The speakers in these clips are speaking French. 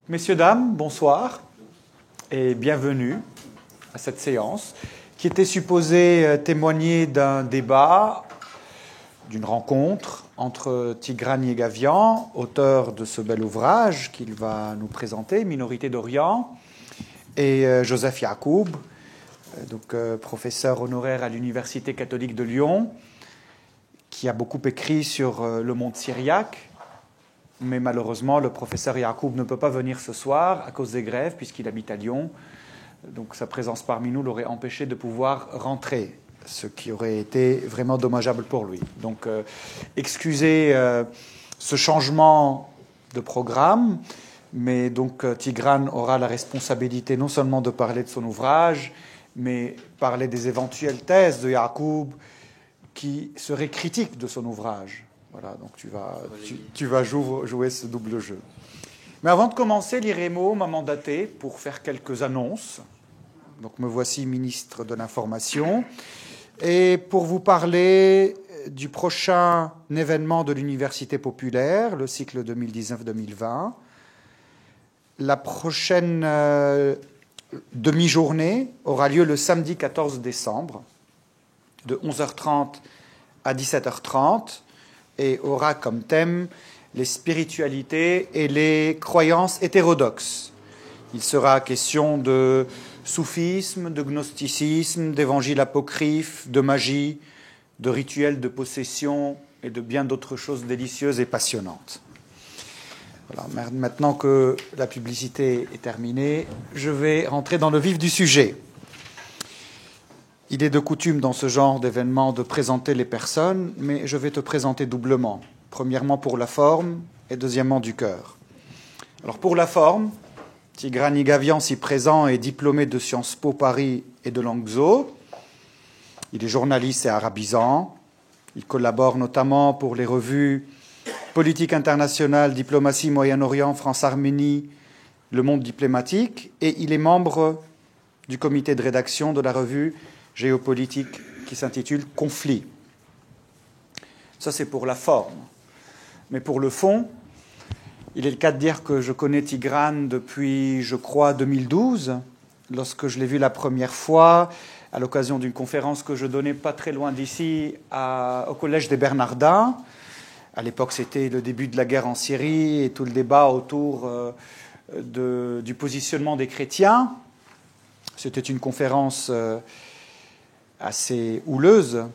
Messieurs, dames, bonsoir et bienvenue à cette séance qui était supposée témoigner d'un débat, d'une rencontre entre Tigran Yegavian, auteur de ce bel ouvrage qu'il va nous présenter, Minorité d'Orient, et Joseph Yacoub, professeur honoraire à l'Université catholique de Lyon, qui a beaucoup écrit sur le monde syriaque. Mais malheureusement, le professeur Yacoub ne peut pas venir ce soir à cause des grèves, puisqu'il habite à Lyon. Donc sa présence parmi nous l'aurait empêché de pouvoir rentrer, ce qui aurait été vraiment dommageable pour lui. Donc excusez ce changement de programme, mais donc Tigran aura la responsabilité non seulement de parler de son ouvrage, mais parler des éventuelles thèses de Yacoub qui seraient critiques de son ouvrage. Voilà, donc tu vas jouer ce double jeu. Mais avant de commencer, l'IREMO m'a mandaté pour faire quelques annonces. Donc me voici ministre de l'Information. Et pour vous parler du prochain événement de l'Université populaire, le cycle 2019-2020. La prochaine demi-journée aura lieu le samedi 14 décembre, de 11h30 à 17h30. Et aura comme thème les spiritualités et les croyances hétérodoxes. Il sera question de soufisme, de gnosticisme, d'évangile apocryphe, de magie, de rituels de possession et de bien d'autres choses délicieuses et passionnantes. Voilà, maintenant que la publicité est terminée, je vais rentrer dans le vif du sujet. Il est de coutume dans ce genre d'événement de présenter les personnes, mais je vais te présenter doublement. Premièrement pour la forme et deuxièmement du cœur. Alors pour la forme, Tigran Yegavian, si présent, est diplômé de Sciences Po Paris et de Langso. Il est journaliste et arabisant. Il collabore notamment pour les revues Politique internationale, Diplomatie, Moyen-Orient, France-Arménie, Le Monde diplomatique, et il est membre du comité de rédaction de la revue géopolitique qui s'intitule « Conflit ». Ça, c'est pour la forme. Mais pour le fond, il est le cas de dire que je connais Tigran depuis, je crois, 2012, lorsque je l'ai vu la première fois à l'occasion d'une conférence que je donnais pas très loin d'ici au Collège des Bernardins. À l'époque, c'était le début de la guerre en Syrie et tout le débat autour du positionnement des chrétiens. C'était une conférence assez houleuse,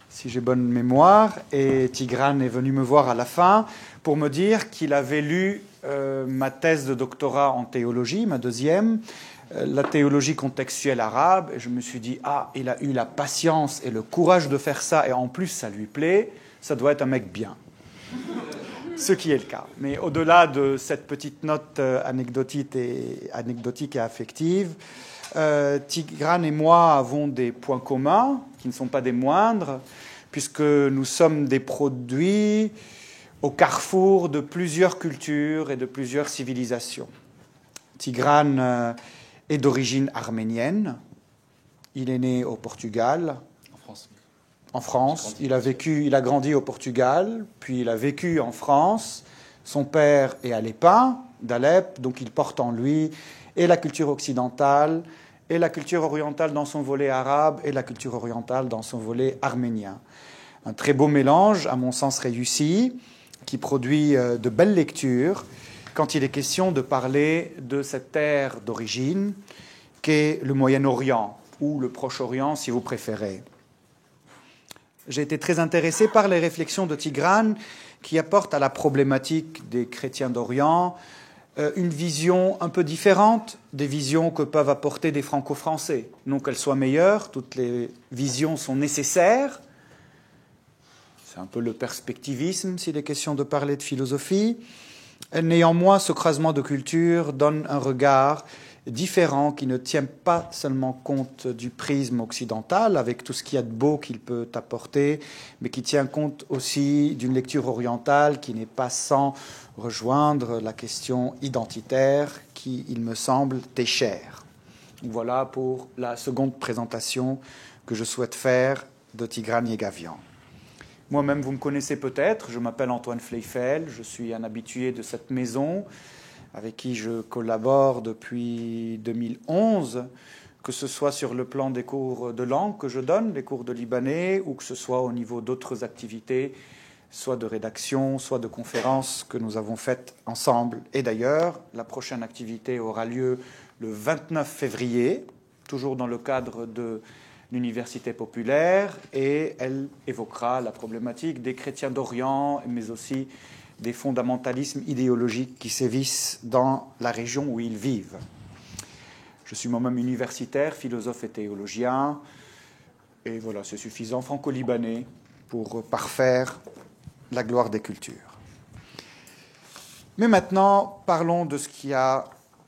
si j'ai bonne mémoire, et Tigran est venu me voir à la fin pour me dire qu'il avait lu ma thèse de doctorat en théologie, ma deuxième, la théologie contextuelle arabe, et je me suis dit, il a eu la patience et le courage de faire ça, et en plus ça lui plaît, ça doit être un mec bien. Ce qui est le cas. Mais au-delà de cette petite note anecdotique et affective, Tigran et moi avons des points communs qui ne sont pas des moindres, puisque nous sommes des produits au carrefour de plusieurs cultures et de plusieurs civilisations. Tigran est d'origine arménienne. Il est né au Portugal. En France. Il a grandi au Portugal, puis il a vécu en France. Son père est alépin, d'Alep, donc il porte en lui et la culture occidentale, et la culture orientale dans son volet arabe, et la culture orientale dans son volet arménien. Un très beau mélange, à mon sens réussi, qui produit de belles lectures quand il est question de parler de cette terre d'origine qu'est le Moyen-Orient, ou le Proche-Orient si vous préférez. J'ai été très intéressé par les réflexions de Tigran qui apportent à la problématique des chrétiens d'Orient une vision un peu différente des visions que peuvent apporter des franco-français. Non qu'elles soient meilleures, toutes les visions sont nécessaires. C'est un peu le perspectivisme s'il est question de parler de philosophie. Néanmoins, ce croisement de cultures donne un regard différent qui ne tient pas seulement compte du prisme occidental, avec tout ce qu'il y a de beau qu'il peut apporter, mais qui tient compte aussi d'une lecture orientale qui n'est pas sans rejoindre la question identitaire qui, il me semble, t'est chère. Voilà pour la seconde présentation que je souhaite faire de Tigran Yegavian. Moi-même, vous me connaissez peut-être, je m'appelle Antoine Fleifel, je suis un habitué de cette maison. avec qui je collabore depuis 2011, que ce soit sur le plan des cours de langue que je donne, les cours de libanais, ou que ce soit au niveau d'autres activités, soit de rédaction, soit de conférences que nous avons faites ensemble. Et d'ailleurs, la prochaine activité aura lieu le 29 février, toujours dans le cadre de l'Université populaire, et elle évoquera la problématique des chrétiens d'Orient, mais aussi des fondamentalismes idéologiques qui sévissent dans la région où ils vivent. Je suis moi-même universitaire, philosophe et théologien, et voilà, c'est suffisant, franco-libanais, pour parfaire la gloire des cultures. Mais maintenant, parlons de ce qu'il y a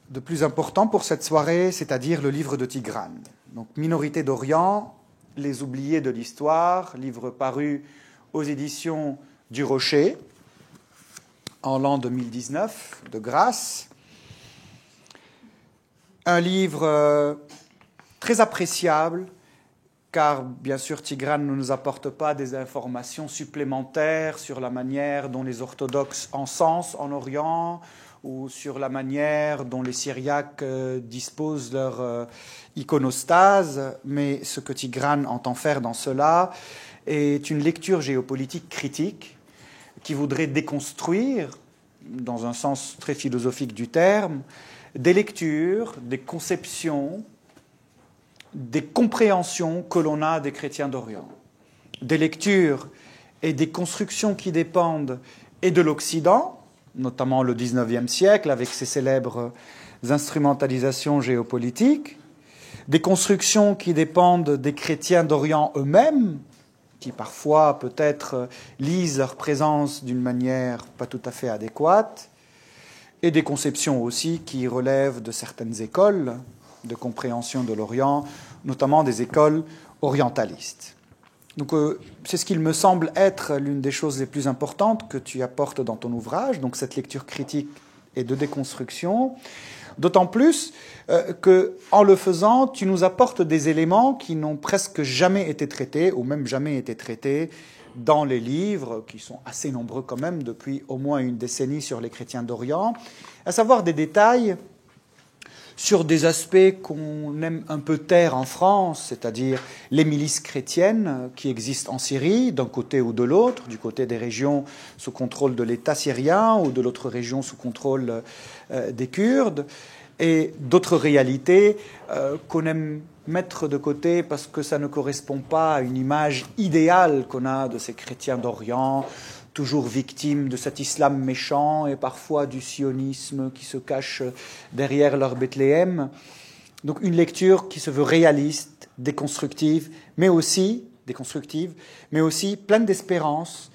de plus important pour cette soirée, c'est-à-dire le livre de Tigrane. Donc, Minorité d'Orient, les oubliés de l'histoire, livre paru aux éditions du Rocher, en l'an 2019, de grâce. Un livre très appréciable, car bien sûr Tigrane ne nous apporte pas des informations supplémentaires sur la manière dont les orthodoxes encensent en Orient, ou sur la manière dont les Syriaques disposent leur iconostase, mais ce que Tigrane entend faire dans cela est une lecture géopolitique critique qui voudrait déconstruire, dans un sens très philosophique du terme, des lectures, des conceptions, des compréhensions que l'on a des chrétiens d'Orient. Des lectures et des constructions qui dépendent et de l'Occident, notamment le XIXe siècle, avec ses célèbres instrumentalisations géopolitiques, des constructions qui dépendent des chrétiens d'Orient eux-mêmes, qui parfois peut-être lisent leur présence d'une manière pas tout à fait adéquate, et des conceptions aussi qui relèvent de certaines écoles de compréhension de l'Orient, notamment des écoles orientalistes. Donc, c'est ce qu'il me semble être l'une des choses les plus importantes que tu apportes dans ton ouvrage, donc cette lecture critique et de déconstruction, d'autant plus qu'en le faisant, tu nous apportes des éléments qui n'ont presque jamais été traités, ou même jamais été traités, dans les livres, qui sont assez nombreux quand même, depuis au moins une décennie sur les chrétiens d'Orient, à savoir des détails sur des aspects qu'on aime un peu taire en France, c'est-à-dire les milices chrétiennes qui existent en Syrie, d'un côté ou de l'autre, du côté des régions sous contrôle de l'État syrien ou de l'autre région sous contrôle des Kurdes, et d'autres réalités qu'on aime mettre de côté parce que ça ne correspond pas à une image idéale qu'on a de ces chrétiens d'Orient, toujours victimes de cet islam méchant et parfois du sionisme qui se cache derrière leur Bethléem. Donc une lecture qui se veut réaliste, déconstructive, mais aussi pleine d'espérance,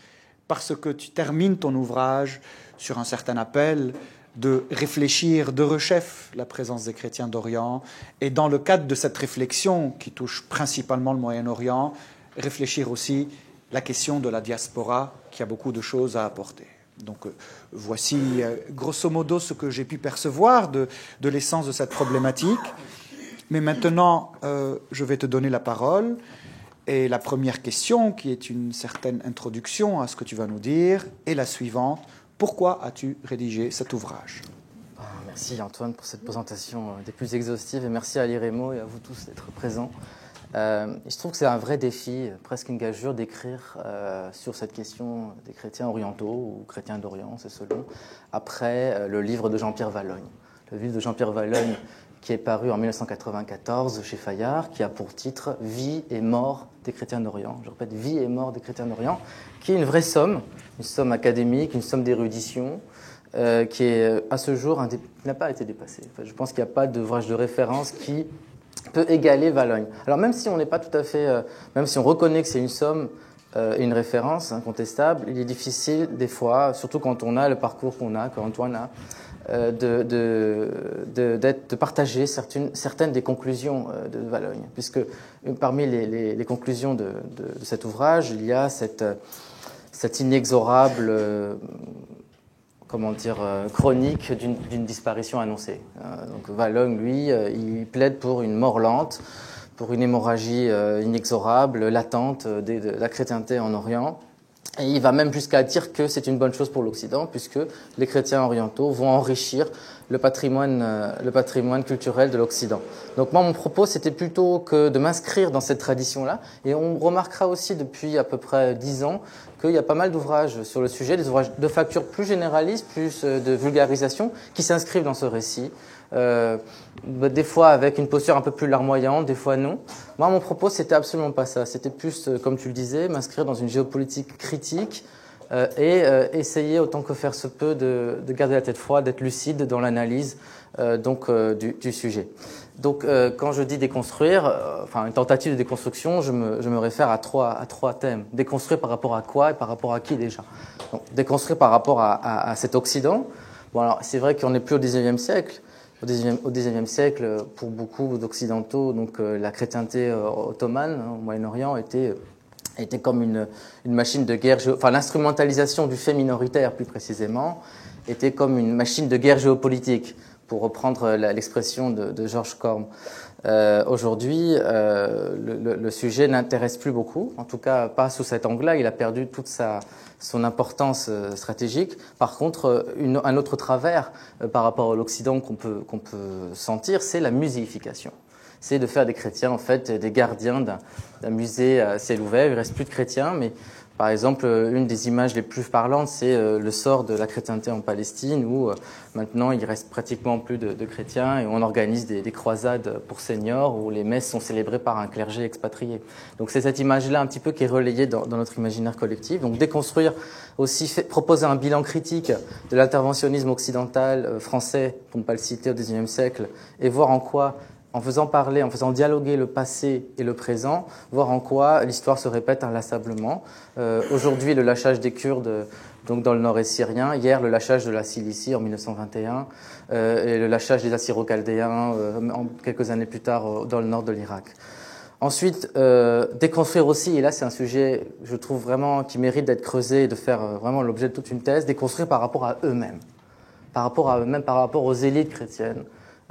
parce que tu termines ton ouvrage sur un certain appel de réfléchir de rechef la présence des chrétiens d'Orient, et dans le cadre de cette réflexion qui touche principalement le Moyen-Orient, réfléchir aussi la question de la diaspora, qui a beaucoup de choses à apporter. Donc voici grosso modo ce que j'ai pu percevoir de l'essence de cette problématique. Mais maintenant, je vais te donner la parole. Et la première question, qui est une certaine introduction à ce que tu vas nous dire, est la suivante. Pourquoi as-tu rédigé cet ouvrage ? Merci Antoine pour cette présentation des plus exhaustives, et merci à l'IREMO et à vous tous d'être présents. Je trouve que c'est un vrai défi, presque une gageure, d'écrire sur cette question des chrétiens orientaux ou chrétiens d'Orient, c'est selon, après le livre de Jean-Pierre Vallogne. Le livre de Jean-Pierre Vallogne qui est paru en 1994 chez Fayard, qui a pour titre « Vie et mort des chrétiens d'Orient ». Je répète, « Vie et mort des chrétiens d'Orient », qui est une vraie somme, une somme académique, une somme d'érudition, qui est à ce jour n'a pas été dépassée. Enfin, je pense qu'il n'y a pas d'ouvrage de référence qui peut égaler Vallogne. Alors même si on n'est pas tout à fait, même si on reconnaît que c'est une somme et une référence incontestable, il est difficile des fois, surtout quand on a le parcours qu'on a, qu'Antoine a, de partager certaines des conclusions de Vallogne, puisque parmi les conclusions de cet ouvrage, il y a cette inexorable chronique d'une disparition annoncée. Donc Vallogne, lui, il plaide pour une mort lente, pour une hémorragie inexorable, latente de la chrétienté en Orient. Et il va même jusqu'à dire que c'est une bonne chose pour l'Occident, puisque les chrétiens orientaux vont enrichir le patrimoine culturel de l'Occident. Donc moi, mon propos, c'était plutôt que de m'inscrire dans cette tradition-là. Et on remarquera aussi depuis à peu près 10 ans qu'il y a pas mal d'ouvrages sur le sujet, des ouvrages de facture plus généraliste, plus de vulgarisation, qui s'inscrivent dans ce récit. Des fois avec une posture un peu plus larmoyante, des fois non. Moi, mon propos, c'était absolument pas ça. C'était plus, comme tu le disais, m'inscrire dans une géopolitique critique et essayer autant que faire se peut de garder la tête froide, d'être lucide dans l'analyse du sujet. Donc, quand je dis déconstruire, enfin une tentative de déconstruction, je me réfère à trois thèmes. Déconstruire par rapport à quoi et par rapport à qui déjà. Donc, déconstruire par rapport à cet Occident. Bon, alors c'est vrai qu'on n'est plus au XIXe siècle. Au XIXe siècle, pour beaucoup d'Occidentaux, donc la chrétienté ottomane au Moyen-Orient était comme une machine de guerre, enfin l'instrumentalisation du fait minoritaire plus précisément, était comme une machine de guerre géopolitique, pour reprendre l'expression de Georges Corm. Aujourd'hui, le sujet n'intéresse plus beaucoup, en tout cas pas sous cet angle-là, il a perdu toute son importance stratégique. Par contre, un autre travers par rapport à l'Occident qu'on peut sentir, c'est la muséification. C'est de faire des chrétiens, en fait, des gardiens d'un musée à ciel ouvert. Il ne reste plus de chrétiens, mais par exemple, une des images les plus parlantes, c'est le sort de la chrétienté en Palestine, où maintenant il reste pratiquement plus de chrétiens et on organise des croisades pour seniors où les messes sont célébrées par un clergé expatrié. Donc c'est cette image-là un petit peu qui est relayée dans notre imaginaire collectif. Donc déconstruire aussi, proposer un bilan critique de l'interventionnisme occidental français, pour ne pas le citer, au XIXe siècle, et voir en quoi, en faisant parler, en faisant dialoguer le passé et le présent, voir en quoi l'histoire se répète inlassablement. Aujourd'hui, le lâchage des Kurdes donc dans le nord-est syrien, hier le lâchage de la Cilicie en 1921, et le lâchage des Assyro-Chaldéens quelques années plus tard dans le nord de l'Irak. Ensuite, déconstruire aussi, et là c'est un sujet, je trouve vraiment, qui mérite d'être creusé et de faire vraiment l'objet de toute une thèse, déconstruire par rapport à eux-mêmes, par rapport aux élites chrétiennes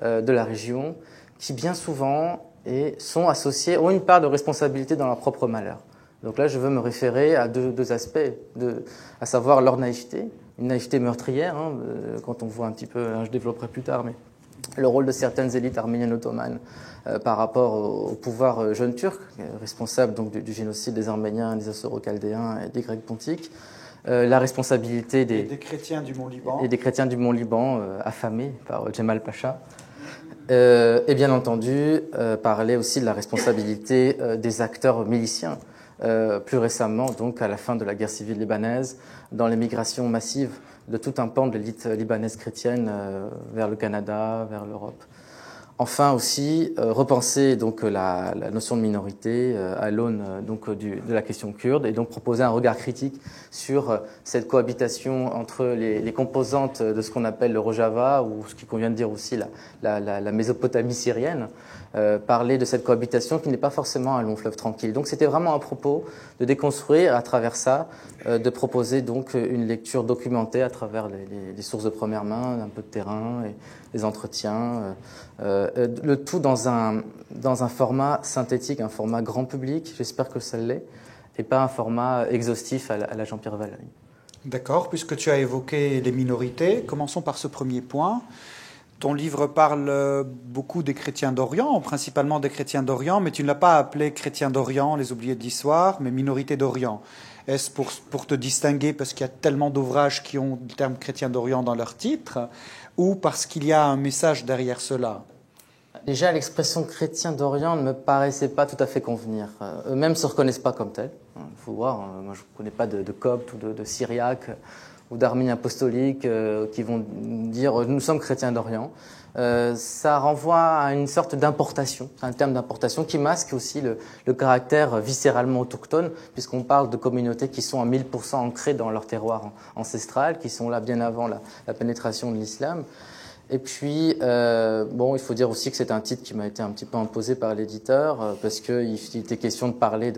de la région, qui bien souvent sont associés, ont une part de responsabilité dans leur propre malheur. Donc là, je veux me référer à deux aspects, à savoir leur naïveté, une naïveté meurtrière, quand on voit un petit peu, je développerai plus tard, mais le rôle de certaines élites arméniennes ottomanes par rapport au pouvoir jeune turc, responsable donc du génocide des Arméniens, des Assyro-Chaldéens et des Grecs pontiques, la responsabilité des chrétiens du Mont-Liban, et des chrétiens du Mont-Liban affamés par Djemal Pacha. Et bien entendu, parler aussi de la responsabilité des acteurs miliciens, plus récemment, donc à la fin de la guerre civile libanaise, dans l'émigration massive de tout un pan de l'élite libanaise chrétienne vers le Canada, vers l'Europe. Enfin aussi, repenser donc la notion de minorité à l'aune donc de la question kurde et donc proposer un regard critique sur cette cohabitation entre les composantes de ce qu'on appelle le Rojava ou ce qui convient de dire aussi la Mésopotamie syrienne, parler de cette cohabitation qui n'est pas forcément un long fleuve tranquille. Donc c'était vraiment un propos de déconstruire à travers ça, de proposer donc une lecture documentée à travers les sources de première main, un peu de terrain et des entretiens, le tout dans un format synthétique, un format grand public, j'espère que ça l'est, et pas un format exhaustif à la Jean-Pierre Vallée. D'accord, puisque tu as évoqué les minorités, commençons par ce premier point. Ton livre parle beaucoup des chrétiens d'Orient, principalement des chrétiens d'Orient, mais tu ne l'as pas appelé chrétiens d'Orient, les oubliés de l'histoire, mais minorités d'Orient. Est-ce pour te distinguer parce qu'il y a tellement d'ouvrages qui ont le terme chrétien d'Orient dans leur titre, ou parce qu'il y a un message derrière cela ? Déjà, l'expression chrétien d'Orient ne me paraissait pas tout à fait convenir. Eux-mêmes ne se reconnaissent pas comme tels. Il faut voir, moi je ne connais pas de coptes ou de syriaques ou d'arméniens apostoliques qui vont dire « nous sommes chrétiens d'Orient ». Ça renvoie à une sorte d'importation, un terme d'importation qui masque aussi le caractère viscéralement autochtone, puisqu'on parle de communautés qui sont à 1000% ancrées dans leur terroir ancestral, qui sont là bien avant la pénétration de l'islam. Et puis, il faut dire aussi que c'est un titre qui m'a été un petit peu imposé par l'éditeur, parce qu'il était question de parler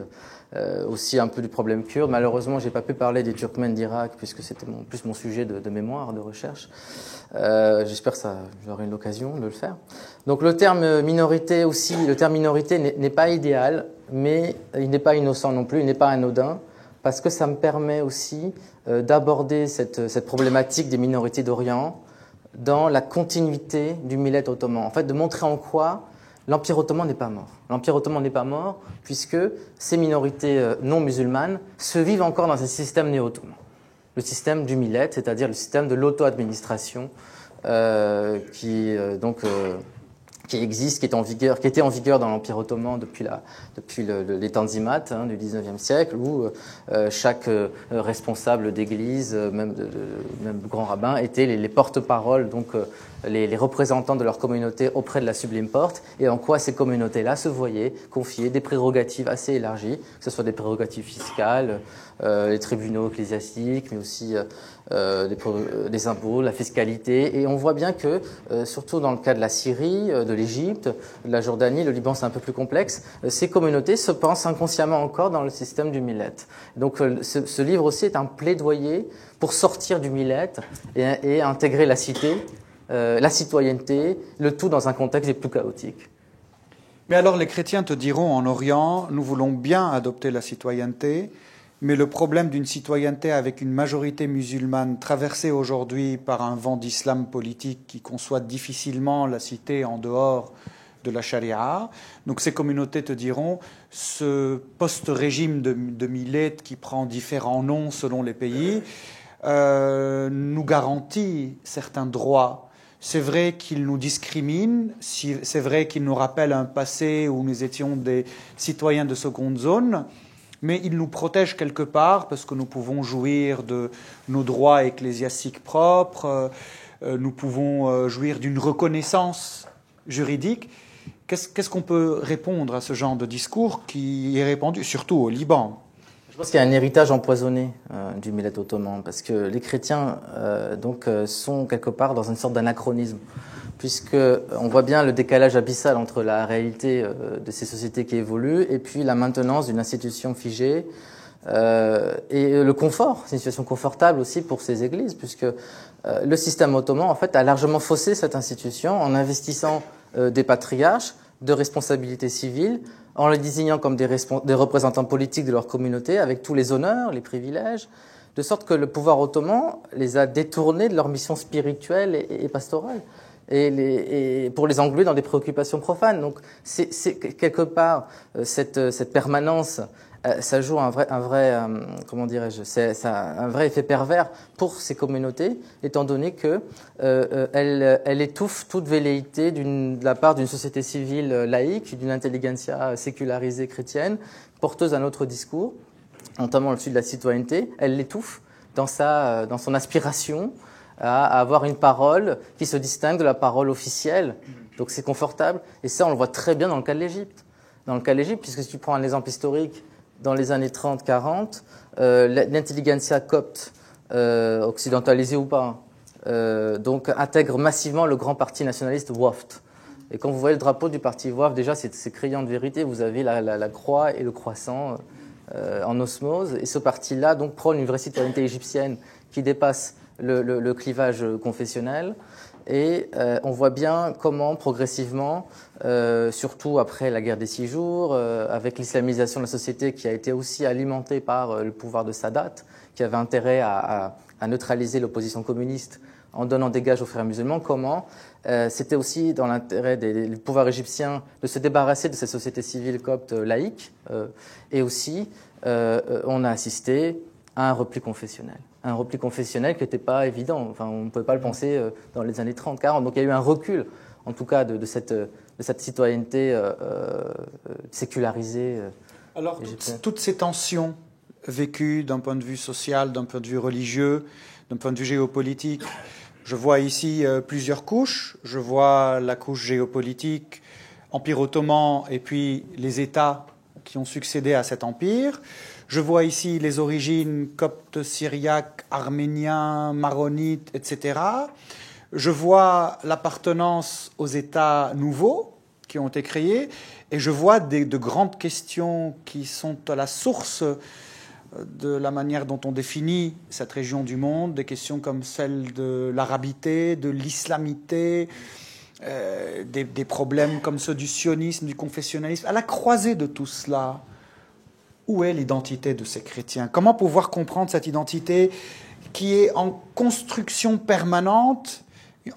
aussi un peu du problème kurde. Malheureusement, j'ai pas pu parler des Turkmènes d'Irak, puisque c'était plus mon sujet de mémoire, de recherche. J'espère que j'aurai une occasion de le faire. Donc le terme minorité aussi, le terme minorité n'est pas idéal, mais il n'est pas innocent non plus, il n'est pas anodin. parce que ça me permet aussi d'aborder cette problématique des minorités d'Orient dans la continuité du millet ottoman. En fait, de montrer en quoi l'Empire ottoman n'est pas mort. L'Empire ottoman n'est pas mort puisque ces minorités non musulmanes se vivent encore dans un système néo-ottoman. Le système du millet, c'est-à-dire le système de l'auto-administration qui existe, qui était en vigueur dans l'Empire ottoman depuis les Tanzimat du XIXe siècle, où chaque responsable d'église, même grand rabbin, étaient les porte-paroles, donc les représentants de leur communauté auprès de la Sublime Porte, et en quoi ces communautés-là se voyaient confier des prérogatives assez élargies, que ce soit des prérogatives fiscales, les tribunaux ecclésiastiques, mais aussi des impôts, la fiscalité. Et on voit bien que, surtout dans le cas de la Syrie, de l'Égypte, de la Jordanie, le Liban c'est un peu plus complexe, ces communautés se pensent inconsciemment encore dans le système du millet. Donc ce livre aussi est un plaidoyer pour sortir du millet et intégrer la cité, la citoyenneté, le tout dans un contexte des plus chaotiques. Mais alors les chrétiens te diront en Orient, nous voulons bien adopter la citoyenneté, mais le problème d'une citoyenneté avec une majorité musulmane traversée aujourd'hui par un vent d'islam politique qui conçoit difficilement la cité en dehors de la charia. Donc ces communautés te diront, ce post-régime de Millet qui prend différents noms selon les pays, nous garantit certains droits. C'est vrai qu'il nous discrimine, c'est vrai qu'il nous rappelle un passé où nous étions des citoyens de seconde zone, mais il nous protège quelque part parce que nous pouvons jouir de nos droits ecclésiastiques propres, nous pouvons jouir d'une reconnaissance juridique. Qu'est-ce qu'on peut répondre à ce genre de discours qui est répandu, surtout au Liban ? Je pense qu'il y a un héritage empoisonné du millet ottoman, parce que les chrétiens sont quelque part dans une sorte d'anachronisme, puisqu'on voit bien le décalage abyssal entre la réalité de ces sociétés qui évoluent et puis la maintenance d'une institution figée et le confort, c'est une situation confortable aussi pour ces églises, puisque le système ottoman en fait a largement faussé cette institution en investissant des patriarches de responsabilités civiles, en les désignant comme des représentants politiques de leur communauté, avec tous les honneurs, les privilèges, de sorte que le pouvoir ottoman les a détournés de leur mission spirituelle et pastorale, et pour les engluer dans des préoccupations profanes. Donc c'est quelque part cette permanence, ça joue un vrai comment dirais-je, c'est un vrai effet pervers pour ces communautés, étant donné que elle étouffe toute velléité de la part d'une société civile laïque, d'une intelligentsia sécularisée chrétienne, porteuse d'un autre discours, notamment celui de la citoyenneté. Elle l'étouffe dans son aspiration à avoir une parole qui se distingue de la parole officielle. Donc c'est confortable, et ça on le voit très bien dans le cas de l'Égypte. Dans le cas de l'Égypte, puisque si tu prends un exemple historique, dans les années 30-40, l'intelligentsia copte, occidentalisée ou pas, donc intègre massivement le grand parti nationaliste Wafd. Et quand vous voyez le drapeau du parti Wafd, déjà c'est criant de vérité, vous avez la croix et le croissant en osmose, et ce parti-là donc prône une vraie citoyenneté égyptienne qui dépasse le clivage confessionnel. Et on voit bien comment progressivement, surtout après la guerre des 6 jours, avec l'islamisation de la société qui a été aussi alimentée par le pouvoir de Sadat, qui avait intérêt à neutraliser l'opposition communiste en donnant des gages aux frères musulmans, comment c'était aussi dans l'intérêt du pouvoir égyptien de se débarrasser de cette société civile copte laïque, et aussi on a assisté à un repli confessionnel. Un repli confessionnel qui n'était pas évident. Enfin, on ne pouvait pas le penser dans les années 30-40. Donc il y a eu un recul, en tout cas, de cette citoyenneté sécularisée. Alors, toutes ces tensions vécues d'un point de vue social, d'un point de vue religieux, d'un point de vue géopolitique, je vois ici plusieurs couches. Je vois la couche géopolitique, Empire ottoman, et puis les États qui ont succédé à cet empire. Je vois ici les origines coptes, syriaques, arméniens, maronites, etc. Je vois l'appartenance aux États nouveaux qui ont été créés, et je vois de grandes questions qui sont à la source de la manière dont on définit cette région du monde, des questions comme celle de l'arabité, de l'islamité, des problèmes comme ceux du sionisme, du confessionnalisme. À la croisée de tout cela, où est l'identité de ces chrétiens? Comment pouvoir comprendre cette identité qui est en construction permanente,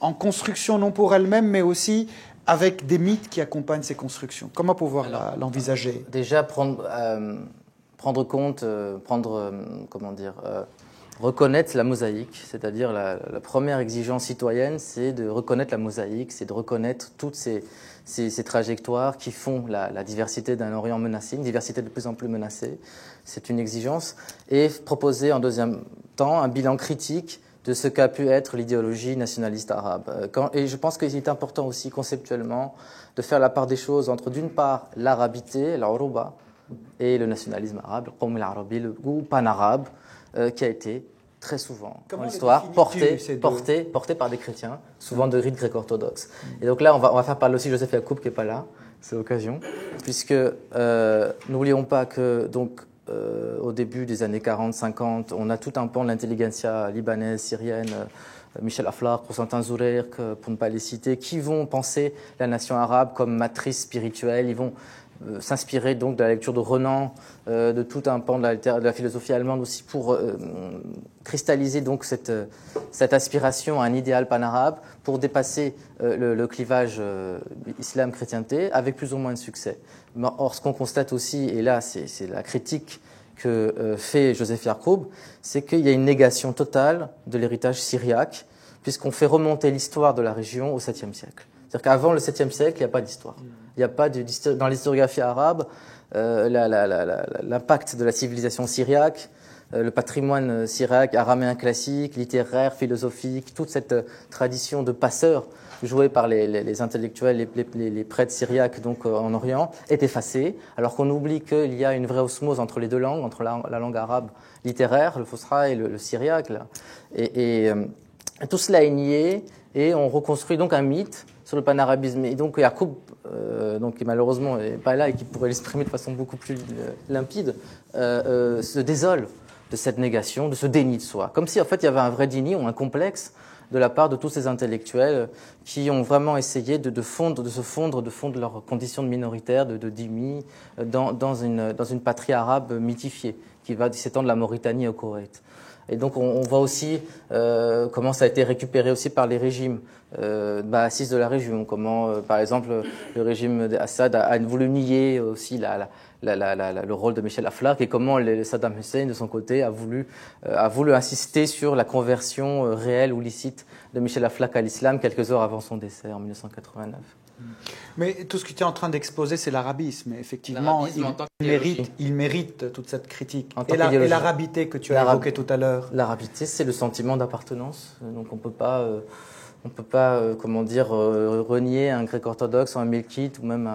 en construction non pour elle-même, mais aussi avec des mythes qui accompagnent ces constructions? Comment pouvoir l'envisager? Déjà, prendre compte, reconnaître la mosaïque, c'est-à-dire la première exigence citoyenne, c'est de reconnaître la mosaïque, c'est de reconnaître toutes ces trajectoires qui font la diversité d'un Orient menacé, une diversité de plus en plus menacée. C'est une exigence. Et proposer en deuxième temps un bilan critique de ce qu'a pu être l'idéologie nationaliste arabe. Et je pense qu'il est important aussi conceptuellement de faire la part des choses entre d'une part l'arabité, l'Uruba, et le nationalisme arabe, le Qawm al-Arabi, le goût pan-arabe, qui a été très souvent dans l'histoire porté par des chrétiens, souvent de rite grec-orthodoxe. Et donc là, on va faire parler aussi Joseph Yacoub qui n'est pas là, c'est l'occasion, puisque n'oublions pas que donc, au début des années 40-50, on a tout un pan de l'intelligentsia libanaise, syrienne, Michel Aflaq, Constantin Zoureir, pour ne pas les citer, qui vont penser la nation arabe comme matrice spirituelle. Ils vont s'inspirer donc de la lecture de Renan, de tout un pan de la philosophie allemande aussi pour cristalliser donc cette aspiration à un idéal pan-arabe pour dépasser le clivage islam-chrétienté avec plus ou moins de succès. Or, ce qu'on constate aussi, et là c'est la critique que fait Joseph Yacoub, c'est qu'il y a une négation totale de l'héritage syriaque puisqu'on fait remonter l'histoire de la région au 7e siècle. C'est-à-dire qu'avant le 7e siècle, il n'y a pas d'histoire. Il n'y a pas dans l'historiographie arabe, l'impact de la civilisation syriaque, le patrimoine syriaque, araméen classique, littéraire, philosophique, toute cette tradition de passeurs jouée par les intellectuels, les prêtres syriaques donc en Orient, est effacée, alors qu'on oublie qu'il y a une vraie osmose entre les deux langues, entre la langue arabe littéraire, le fusha, et le syriaque. Là. Et tout cela est nié, et on reconstruit donc un mythe sur le panarabisme. Et donc Yacoub, qui malheureusement n'est pas là et qui pourrait l'exprimer de façon beaucoup plus limpide, se désole de cette négation, de ce déni de soi. Comme si en fait il y avait un vrai déni ou un complexe de la part de tous ces intellectuels qui ont vraiment essayé de fondre leurs conditions de minoritaires, de dhimmi, dans une patrie arabe mythifiée qui va s'étendre de la Mauritanie au Koweït. Et donc on voit aussi comment ça a été récupéré aussi par les régimes baasistes de la région, comment par exemple le régime d'Assad a voulu nier aussi le rôle de Michel Aflaq, et comment Saddam Hussein de son côté a voulu insister sur la conversion réelle ou licite de Michel Aflaq à l'islam quelques heures avant son décès en 1989. Mais tout ce que tu es en train d'exposer, c'est l'arabisme. Effectivement, il mérite toute cette critique. Et l'arabité que tu as évoquée tout à l'heure. L'arabité, c'est le sentiment d'appartenance. Donc on peut pas renier un grec orthodoxe ou un melkite ou même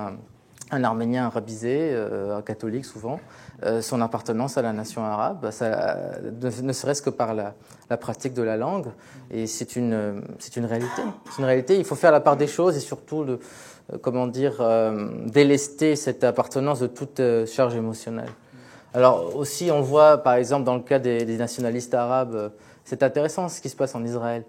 un arménien arabisé, un catholique souvent, son appartenance à la nation arabe, ne serait-ce que par la pratique de la langue. Et c'est une réalité. C'est une réalité. Il faut faire la part des choses et surtout délester cette appartenance de toute charge émotionnelle. Alors aussi, on voit par exemple dans le cas des nationalistes arabes, c'est intéressant ce qui se passe en Israël.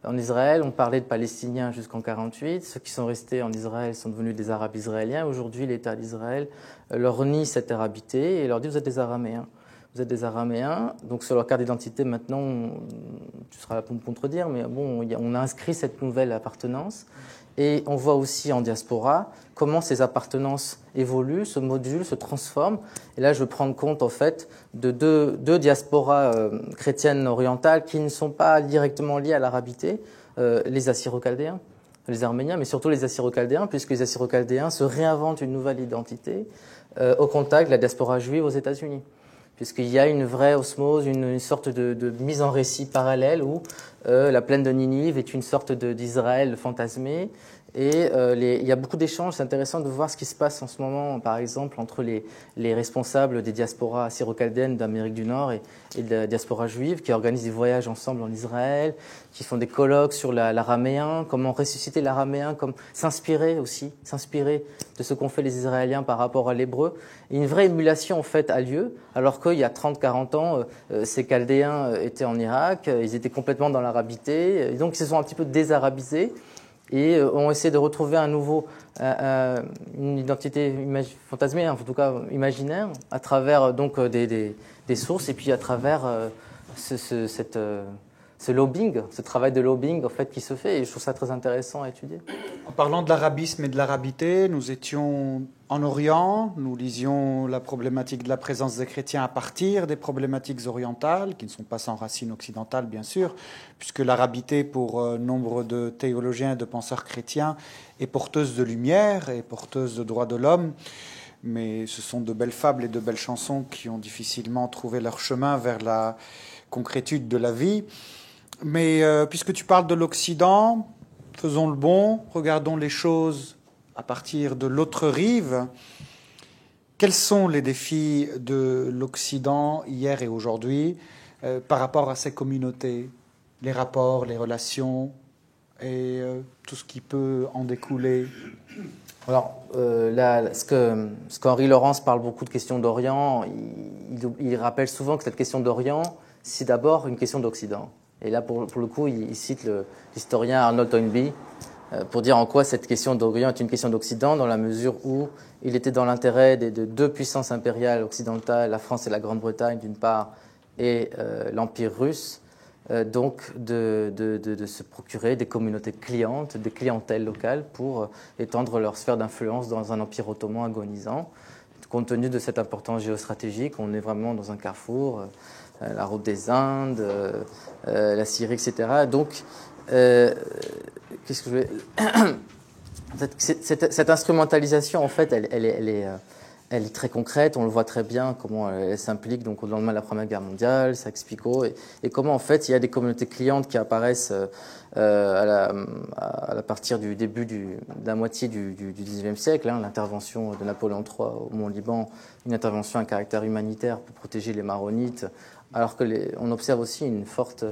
En Israël, on parlait de Palestiniens jusqu'en 1948. Ceux qui sont restés en Israël sont devenus des Arabes israéliens. Aujourd'hui, l'État d'Israël leur nie cette arabité et leur dit « vous êtes des Araméens ». Vous êtes des Araméens, donc sur leur carte d'identité maintenant, tu seras là pour me contredire, mais bon, on a inscrit cette nouvelle appartenance. Et on voit aussi en diaspora comment ces appartenances évoluent, se modulent, se transforment. Et là, je veux prendre compte en fait de deux diasporas chrétiennes orientales qui ne sont pas directement liées à l'arabité, les Assyro-Chaldéens, les Arméniens, mais surtout les Assyro-Chaldéens, puisque les Assyro-Chaldéens se réinventent une nouvelle identité au contact de la diaspora juive aux États-Unis. Puisqu'il y a une vraie osmose, une sorte de mise en récit parallèle où la plaine de Ninive est une sorte d'Israël fantasmé. Et il y a beaucoup d'échanges. C'est intéressant de voir ce qui se passe en ce moment, par exemple, entre les responsables des diasporas assyro-chaldéennes d'Amérique du Nord et de la diaspora juive, qui organisent des voyages ensemble en Israël, qui font des colloques sur l'araméen, comment ressusciter l'araméen, comme s'inspirer de ce qu'ont fait les Israéliens par rapport à l'hébreu. Et une vraie émulation, en fait, a lieu, alors qu'il y a 30-40 ans, ces Chaldéens étaient en Irak, ils étaient complètement dans l'arabité, et donc ils se sont un petit peu désarabisés. et ont essayé de retrouver une identité fantasmée, en tout cas imaginaire, à travers donc des sources et puis à travers ce lobbying, ce travail de lobbying en fait qui se fait, et je trouve ça très intéressant à étudier. En parlant de l'arabisme et de l'arabité, nous étions en Orient, nous lisions la problématique de la présence des chrétiens à partir des problématiques orientales, qui ne sont pas sans racines occidentales bien sûr, puisque l'arabité pour nombre de théologiens et de penseurs chrétiens est porteuse de lumière et porteuse de droits de l'homme, mais ce sont de belles fables et de belles chansons qui ont difficilement trouvé leur chemin vers la concrétude de la vie. Mais puisque tu parles de l'Occident, faisons le bon, regardons les choses à partir de l'autre rive. Quels sont les défis de l'Occident hier et aujourd'hui par rapport à ces communautés, les rapports, les relations et tout ce qui peut en découler? Alors, ce qu'Henri Laurence parle beaucoup de questions d'Orient, il rappelle souvent que cette question d'Orient, c'est d'abord une question d'Occident. Et là, pour le coup, il cite l'historien Arnold Toynbee pour dire en quoi cette question d'Orient est une question d'Occident, dans la mesure où il était dans l'intérêt de deux puissances impériales occidentales, la France et la Grande-Bretagne d'une part, et l'Empire russe, donc de se procurer des communautés clientes, des clientèles locales pour étendre leur sphère d'influence dans un empire ottoman agonisant. Compte tenu de cette importance géostratégique, on est vraiment dans un carrefour, la route des Indes, la Syrie, etc. Donc, qu'est-ce que je vais... cette instrumentalisation, en fait, elle est très concrète. On le voit très bien comment elle s'implique donc au lendemain de la Première Guerre mondiale, Sykes-Picot, et comment en fait il y a des communautés clientes qui apparaissent à partir du début de la moitié du XIXe siècle. L'intervention de Napoléon III au Mont-Liban, une intervention à caractère humanitaire pour protéger les Maronites, alors que on observe aussi une forte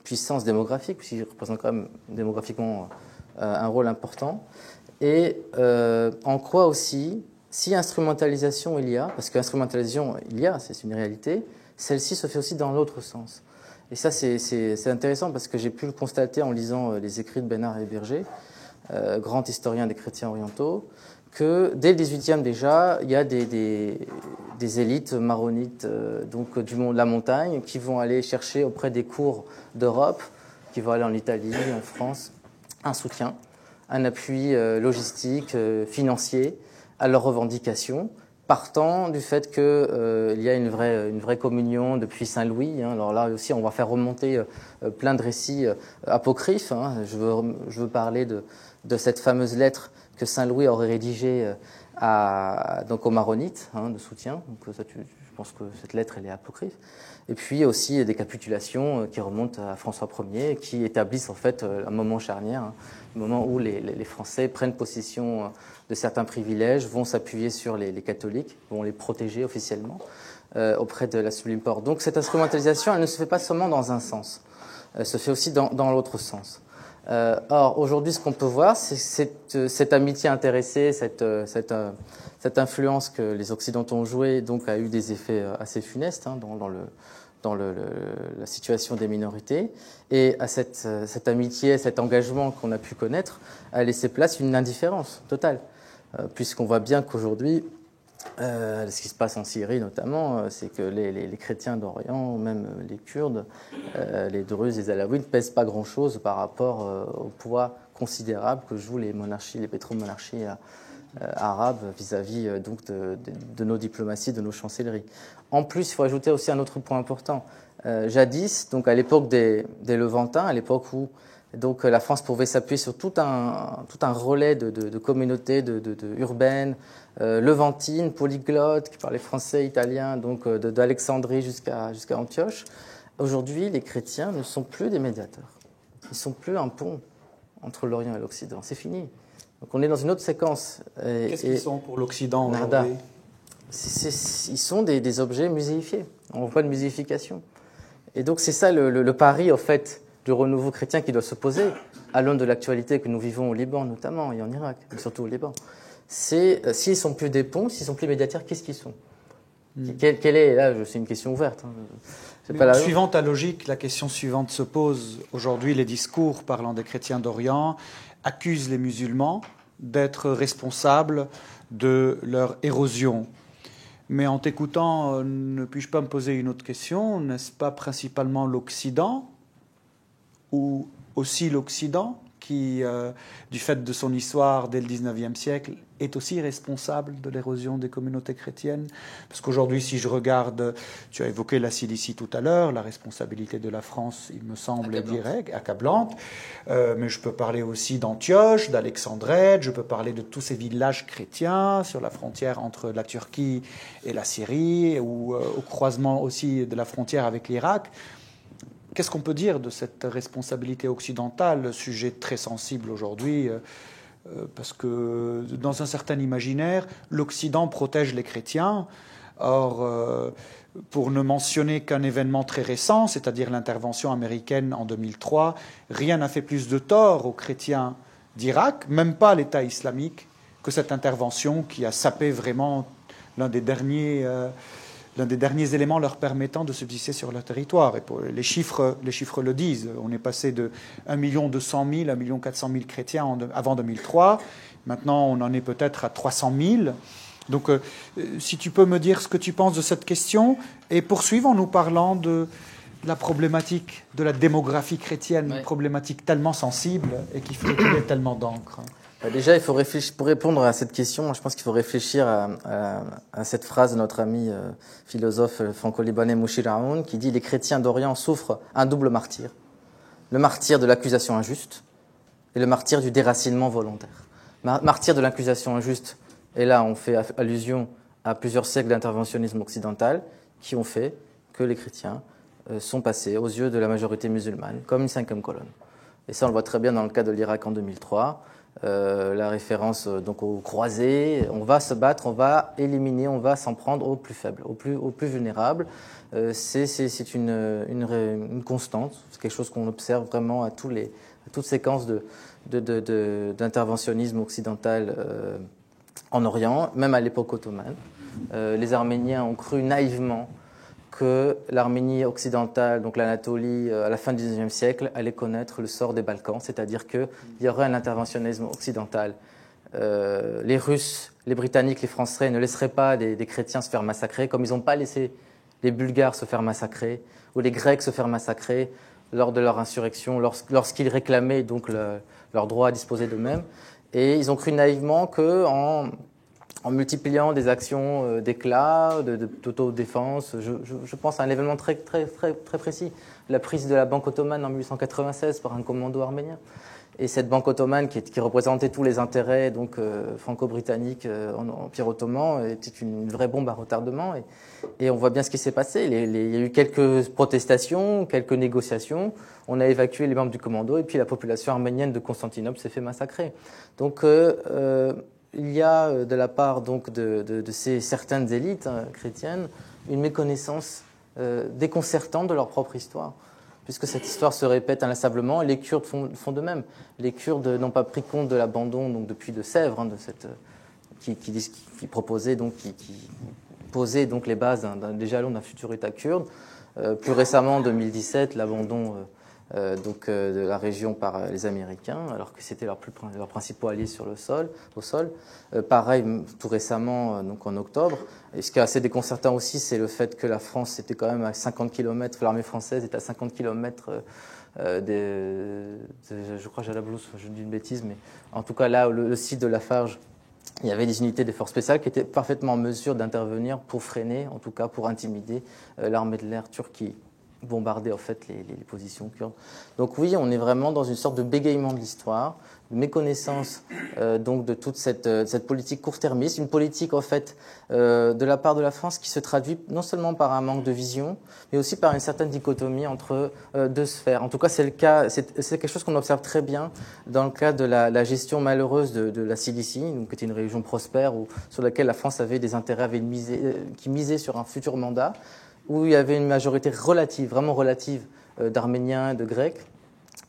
puissance démographique, puisqu'ils représentent quand même démographiquement un rôle important. Et en quoi aussi, si instrumentalisation il y a, parce qu'instrumentalisation il y a, c'est une réalité, celle-ci se fait aussi dans l'autre sens. Et ça, c'est intéressant parce que j'ai pu le constater en lisant les écrits de Bernard Héberger, grand historien des chrétiens orientaux, que dès le XVIIIe déjà, il y a des élites maronites donc du monde de la montagne qui vont aller chercher auprès des cours d'Europe, qui vont aller en Italie, en France, un soutien, un appui logistique, financier à leurs revendications, partant du fait qu'il y a une vraie communion depuis Saint-Louis. Alors là aussi, on va faire remonter plein de récits apocryphes. Je veux parler de cette fameuse lettre que Saint-Louis aurait rédigée donc aux Maronites, de soutien. Donc ça, je pense que cette lettre, elle est apocryphe. Et puis aussi des capitulations qui remontent à François Ier, qui établissent en fait un moment charnière, le moment où les Français prennent possession de certains privilèges, vont s'appuyer sur les catholiques, vont les protéger officiellement auprès de la Sublime Porte. Donc cette instrumentalisation, elle ne se fait pas seulement dans un sens, elle se fait aussi dans l'autre sens. Or, aujourd'hui, ce qu'on peut voir, c'est cette amitié intéressée, cette influence que les Occidentaux ont jouée, donc a eu des effets assez funestes dans la situation des minorités. Et à cette amitié, cet engagement qu'on a pu connaître, a laissé place une indifférence totale. Puisqu'on voit bien qu'aujourd'hui, ce qui se passe en Syrie notamment, c'est que les chrétiens d'Orient, même les Kurdes, les Druzes, les Alaouites, ne pèsent pas grand-chose par rapport au poids considérable que jouent les monarchies, les pétromonarchies arabes vis-à-vis donc de nos diplomaties, de nos chancelleries. En plus, il faut ajouter aussi un autre point important. Jadis, donc à l'époque des Levantins, à l'époque où donc la France pouvait s'appuyer sur tout un relais de communautés urbaines, levantines, polyglottes, qui parlaient français, italien, donc d'Alexandrie jusqu'à Antioche. Aujourd'hui, les chrétiens ne sont plus des médiateurs. Ils ne sont plus un pont entre l'Orient et l'Occident. C'est fini. Donc on est dans une autre séquence. Qu'est-ce qu'ils sont pour l'Occident aujourd'hui ? Ils sont des objets muséifiés. On voit de muséification. Et donc c'est ça le pari, en fait, du renouveau chrétien qui doit se poser à l'aune de l'actualité que nous vivons au Liban notamment et en Irak, mais surtout au Liban. C'est s'ils sont plus des ponts, s'ils sont plus médiateurs, qu'est-ce qu'ils sont ? Quelle est, là, c'est une question ouverte. Suivant ta logique, la question suivante se pose. Aujourd'hui, les discours parlant des chrétiens d'Orient accusent les musulmans d'être responsables de leur érosion. Mais en t'écoutant, ne puis-je pas me poser une autre question? N'est-ce pas principalement l'Occident, ou aussi l'Occident, qui, du fait de son histoire dès le XIXe siècle, est aussi responsable de l'érosion des communautés chrétiennes? Parce qu'aujourd'hui, si je regarde, tu as évoqué la Cilicie tout à l'heure, la responsabilité de la France, il me semble, est directe, accablante. Mais je peux parler aussi d'Antioche, d'Alexandrette, je peux parler de tous ces villages chrétiens sur la frontière entre la Turquie et la Syrie, ou au croisement aussi de la frontière avec l'Irak. Qu'est-ce qu'on peut dire de cette responsabilité occidentale, sujet très sensible aujourd'hui, parce que dans un certain imaginaire, l'Occident protège les chrétiens. Or, pour ne mentionner qu'un événement très récent, c'est-à-dire l'intervention américaine en 2003, rien n'a fait plus de tort aux chrétiens d'Irak, même pas l'État islamique, que cette intervention qui a sapé vraiment l'un des derniers éléments leur permettant de subsister sur leur territoire. Et les chiffres le disent. On est passé de 1 200 000 à 1 400 000 chrétiens avant 2003. Maintenant, on en est peut-être à 300 000. Donc, si tu peux me dire ce que tu penses de cette question, et poursuivre en nous parlant de la problématique de la démographie chrétienne, une problématique tellement sensible et qui fait couler tellement d'encre. Déjà, il faut réfléchir, pour répondre à cette question, je pense qu'il faut réfléchir à cette phrase de notre ami philosophe franco-libanais Mouchir Aoun, qui dit « Les chrétiens d'Orient souffrent un double martyre, le martyre de l'accusation injuste et le martyre du déracinement volontaire. » Martyr de l'accusation injuste, et là on fait allusion à plusieurs siècles d'interventionnisme occidental qui ont fait que les chrétiens sont passés aux yeux de la majorité musulmane comme une cinquième colonne. Et ça on le voit très bien dans le cas de l'Irak en 2003. La référence donc aux croisés, on va se battre, on va éliminer, on va s'en prendre aux plus faibles, aux plus vulnérables. C'est une constante, c'est quelque chose qu'on observe vraiment à toute séquence d'interventionnisme occidental en Orient, même à l'époque ottomane. Les Arméniens ont cru naïvement que l'Arménie occidentale, donc l'Anatolie, à la fin du XIXe siècle, allait connaître le sort des Balkans, c'est-à-dire qu'il y aurait un interventionnisme occidental. Les Russes, les Britanniques, les Français ne laisseraient pas des chrétiens se faire massacrer, comme ils n'ont pas laissé les Bulgares se faire massacrer, ou les Grecs se faire massacrer lors de leur insurrection, lorsqu'ils réclamaient donc leur droit à disposer d'eux-mêmes. Et ils ont cru naïvement qu'en multipliant des actions d'éclat, d'autodéfense. Je pense à un événement très précis, la prise de la Banque ottomane en 1896 par un commando arménien. Et cette Banque ottomane, qui représentait tous les intérêts donc franco-britanniques en Empire ottoman, était une vraie bombe à retardement. Et on voit bien ce qui s'est passé. Il y a eu quelques protestations, quelques négociations. On a évacué les membres du commando et puis la population arménienne de Constantinople s'est fait massacrer. Donc il y a de la part donc de certaines élites chrétiennes une méconnaissance déconcertante de leur propre histoire, puisque cette histoire se répète inlassablement et les Kurdes font de même. Les Kurdes n'ont pas pris compte de l'abandon donc depuis de Sèvres, qui proposait donc qui posait donc les bases des jalons d'un futur État kurde. Plus récemment, en 2017, l'abandon de la région par les Américains, alors que c'était leurs principaux alliés au sol. Pareil, tout récemment, donc en octobre. Et ce qui est assez déconcertant aussi, c'est le fait que la France était quand même à 50 km, l'armée française est à 50 km je crois Jalablousse, je dis une bêtise, mais en tout cas là, le site de Lafarge, il y avait des unités des forces spéciales qui étaient parfaitement en mesure d'intervenir pour freiner, en tout cas pour intimider l'armée de l'air turque qui bombardait en fait les positions kurdes. Donc oui, on est vraiment dans une sorte de bégaiement de l'histoire, de méconnaissance donc de toute cette politique court-termiste, une politique en fait de la part de la France qui se traduit non seulement par un manque de vision, mais aussi par une certaine dichotomie entre deux sphères. En tout cas, c'est le cas, c'est quelque chose qu'on observe très bien dans le cas de la gestion malheureuse de la Cilicie, donc qui était une région prospère sur laquelle la France avait des intérêts, qui misaient sur un futur mandat, où il y avait une majorité relative, vraiment relative, d'Arméniens et de Grecs.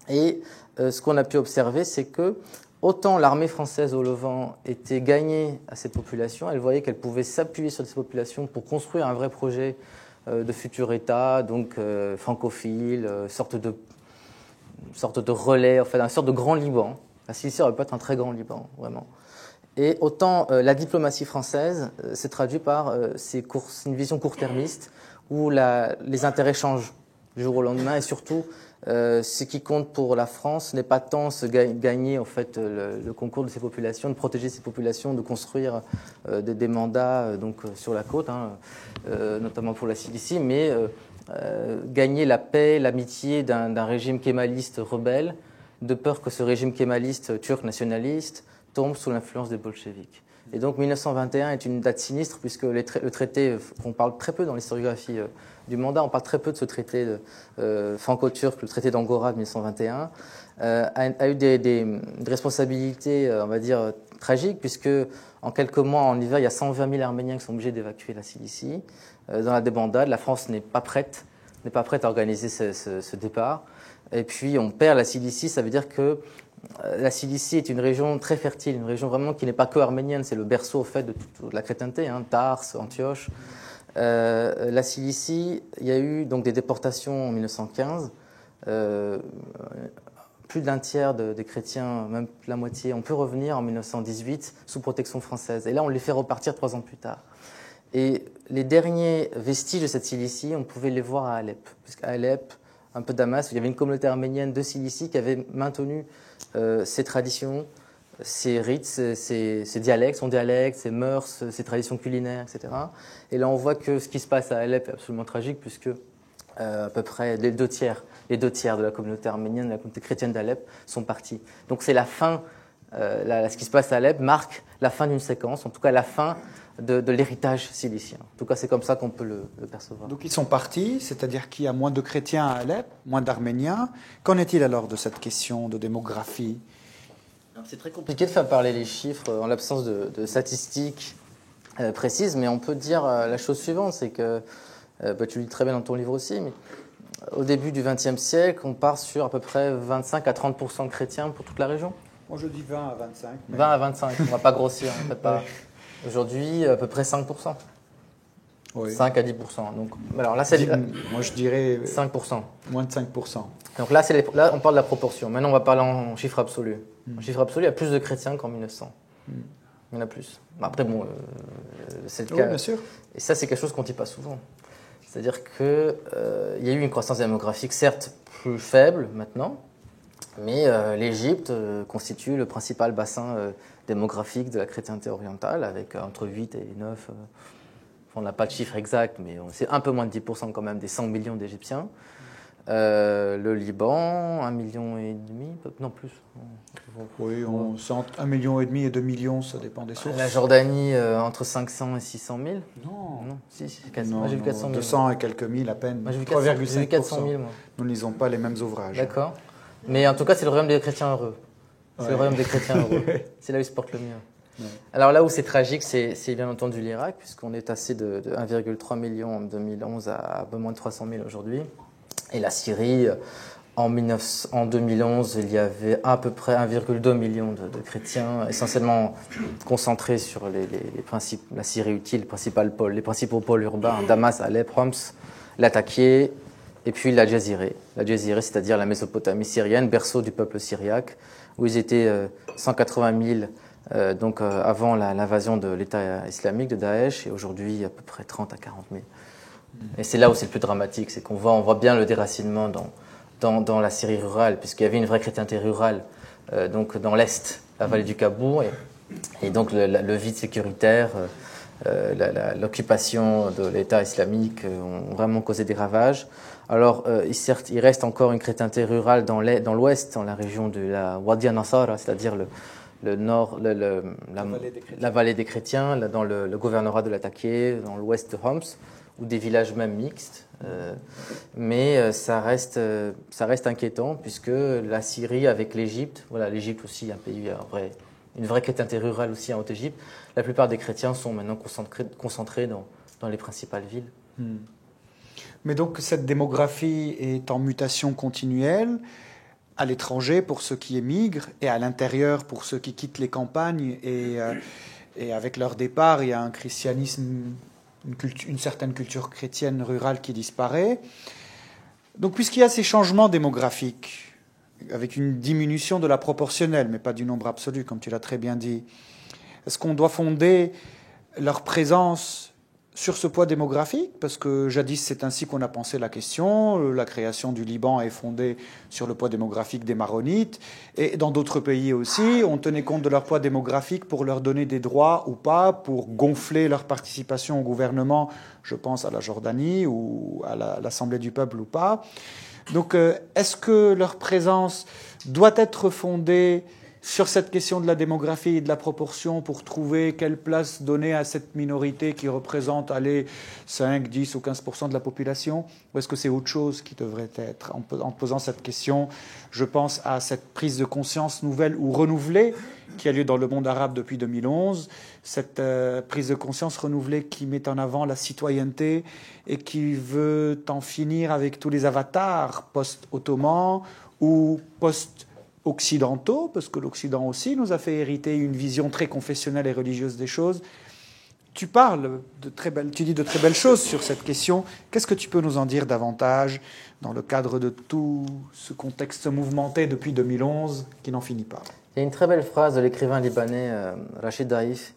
Et ce qu'on a pu observer, c'est que autant l'armée française au Levant était gagnée à cette population, elle voyait qu'elle pouvait s'appuyer sur ces populations pour construire un vrai projet de futur État, donc francophile, sorte de relais, en fait, une sorte de grand Liban. La Cilicie aurait pu être un très grand Liban, vraiment. Et autant la diplomatie française s'est traduite par une vision court-termiste où les intérêts changent du jour au lendemain, et surtout ce qui compte pour la France n'est pas tant gagner en fait le concours de ces populations, de protéger ces populations, de construire des mandats sur la côte, notamment pour la Cilicie, mais gagner la paix, l'amitié d'un régime kémaliste rebelle, de peur que ce régime kémaliste turc nationaliste tombe sous l'influence des bolcheviks. Et donc 1921 est une date sinistre puisque le traité, on parle très peu dans l'historiographie du mandat, on parle très peu de ce traité franco-turc, le traité d'Angora de 1921, a eu des responsabilités, on va dire, tragiques, puisque en quelques mois, en hiver, il y a 120 000 Arméniens qui sont obligés d'évacuer la Cilicie. Dans la débandade, la France n'est pas prête à organiser ce départ. Et puis on perd la Cilicie, ça veut dire que la Cilicie est une région très fertile, une région vraiment qui n'est pas que arménienne, c'est le berceau au fait de toute la chrétienté, Tars, Antioche. La Cilicie, il y a eu donc des déportations en 1915. Plus d'un tiers des chrétiens, même la moitié, ont pu revenir en 1918 sous protection française. Et là, on les fait repartir 3 ans plus tard. Et les derniers vestiges de cette Cilicie, on pouvait les voir à Alep, puisqu'à Alep, un peu Damas, il y avait une communauté arménienne de Cilicie qui avait maintenu ses traditions, ses rites, ses dialectes, son dialecte, ses mœurs, ses traditions culinaires, etc. Et là, on voit que ce qui se passe à Alep est absolument tragique, puisque à peu près les deux tiers de la communauté arménienne, de la communauté chrétienne d'Alep, sont partis. Donc c'est la fin, ce qui se passe à Alep marque la fin d'une séquence, en tout cas la fin de l'héritage cilicien. En tout cas, c'est comme ça qu'on peut le percevoir. Donc ils sont partis, c'est-à-dire qu'il y a moins de chrétiens à Alep, moins d'Arméniens. Qu'en est-il alors de cette question de démographie ? C'est très compliqué de faire parler les chiffres en l'absence de statistiques précises, mais on peut dire la chose suivante, c'est que, tu le dis très bien dans ton livre aussi, mais au début du XXe siècle, on part sur à peu près 25 à 30% de chrétiens pour toute la région. Moi je dis 20 à 25. Mais... 20 à 25, on ne va pas grossir, en fait pas. Aujourd'hui, à peu près 5%. Oui. 5 à 10%. Donc, alors là, moi, je dirais 5%. Moins de 5%. Donc là, là, on parle de la proportion. Maintenant, on va parler en chiffre absolu. En chiffre absolu, il y a plus de chrétiens qu'en 1900. Il y en a plus. Après, bon, c'est le cas. Oui, bien sûr. Et ça, c'est quelque chose qu'on ne dit pas souvent. C'est-à-dire qu'il y a eu une croissance démographique, certes, plus faible maintenant, mais l'Égypte constitue le principal bassin démographique de la chrétienté orientale, avec entre 8 et 9, on n'a pas de chiffre exact, mais c'est un peu moins de 10% quand même des 100 millions d'Égyptiens. Le Liban, 1,5 million, non plus. Oui, c'est entre 1,5 million et 2 millions, ça dépend des sources. La Jordanie, entre 500 et 600 000. Non, si, moi j'ai vu 400 000. 200 et quelques mille à peine. Moi j'ai vu 400 000, moi. Nous ne lisons pas les mêmes ouvrages. D'accord. Mais en tout cas, c'est le royaume des chrétiens heureux. C'est le royaume des chrétiens heureux. C'est là où ils se portent le mieux. Ouais. Alors là où c'est tragique, c'est bien entendu l'Irak, puisqu'on est passé de 1,3 million en 2011 à un peu moins de 300 000 aujourd'hui. Et la Syrie, en 2011, il y avait à peu près 1,2 million de chrétiens, essentiellement concentrés sur les principes, la Syrie utile, les principaux pôles urbains, Damas, Alep, Homs, Latakia, et puis la Jaziré. La Jaziré, c'est-à-dire la Mésopotamie syrienne, berceau du peuple syriaque, où ils étaient 180 000 avant l'invasion de l'État islamique, de Daesh, et aujourd'hui à peu près 30 à 40 000. Et c'est là où c'est le plus dramatique, c'est qu'on voit bien le déracinement dans la Syrie rurale, puisqu'il y avait une vraie chrétienté rurale, donc dans l'Est, la vallée du Cabour, et donc le vide sécuritaire, l'occupation de l'État islamique ont vraiment causé des ravages. Alors, certes, il reste encore une chrétienté rurale dans l'ouest, dans la région de la Wadi Nassara, c'est-à-dire le nord, la vallée des chrétiens, dans le gouvernorat de Latakia, dans l'ouest de Homs, ou des villages même mixtes. Mais ça reste inquiétant, puisque la Syrie avec l'Égypte, voilà, l'Égypte aussi, un pays, une vraie chrétienté rurale aussi en Haute-Égypte, la plupart des chrétiens sont maintenant concentrés dans les principales villes. Mais donc cette démographie est en mutation continuelle. à l'étranger pour ceux qui émigrent et à l'intérieur pour ceux qui quittent les campagnes. Et avec leur départ, il y a un christianisme, une certaine culture chrétienne rurale qui disparaît. Donc puisqu'il y a ces changements démographiques, avec une diminution de la proportionnelle, mais pas du nombre absolu, comme tu l'as très bien dit, est-ce qu'on doit fonder leur présence sur ce poids démographique? Parce que jadis, c'est ainsi qu'on a pensé la question. La création du Liban est fondée sur le poids démographique des Maronites. Et dans d'autres pays aussi, on tenait compte de leur poids démographique pour leur donner des droits ou pas, pour gonfler leur participation au gouvernement. Je pense à la Jordanie ou à l'Assemblée du peuple ou pas. Donc, est-ce que leur présence doit être fondée sur cette question de la démographie et de la proportion pour trouver quelle place donner à cette minorité qui représente, 5, 10 ou 15% de la population? Ou est-ce que c'est autre chose qui devrait être? En posant cette question, je pense à cette prise de conscience nouvelle ou renouvelée qui a lieu dans le monde arabe depuis 2011, cette prise de conscience renouvelée qui met en avant la citoyenneté et qui veut en finir avec tous les avatars post-ottomans ou post-occidentaux, parce que l'Occident aussi nous a fait hériter une vision très confessionnelle et religieuse des choses. Tu dis de très belles choses sur cette question. Qu'est-ce que tu peux nous en dire davantage dans le cadre de tout ce contexte mouvementé depuis 2011 qui n'en finit pas? Il y a une très belle phrase de l'écrivain libanais Rachid Daïf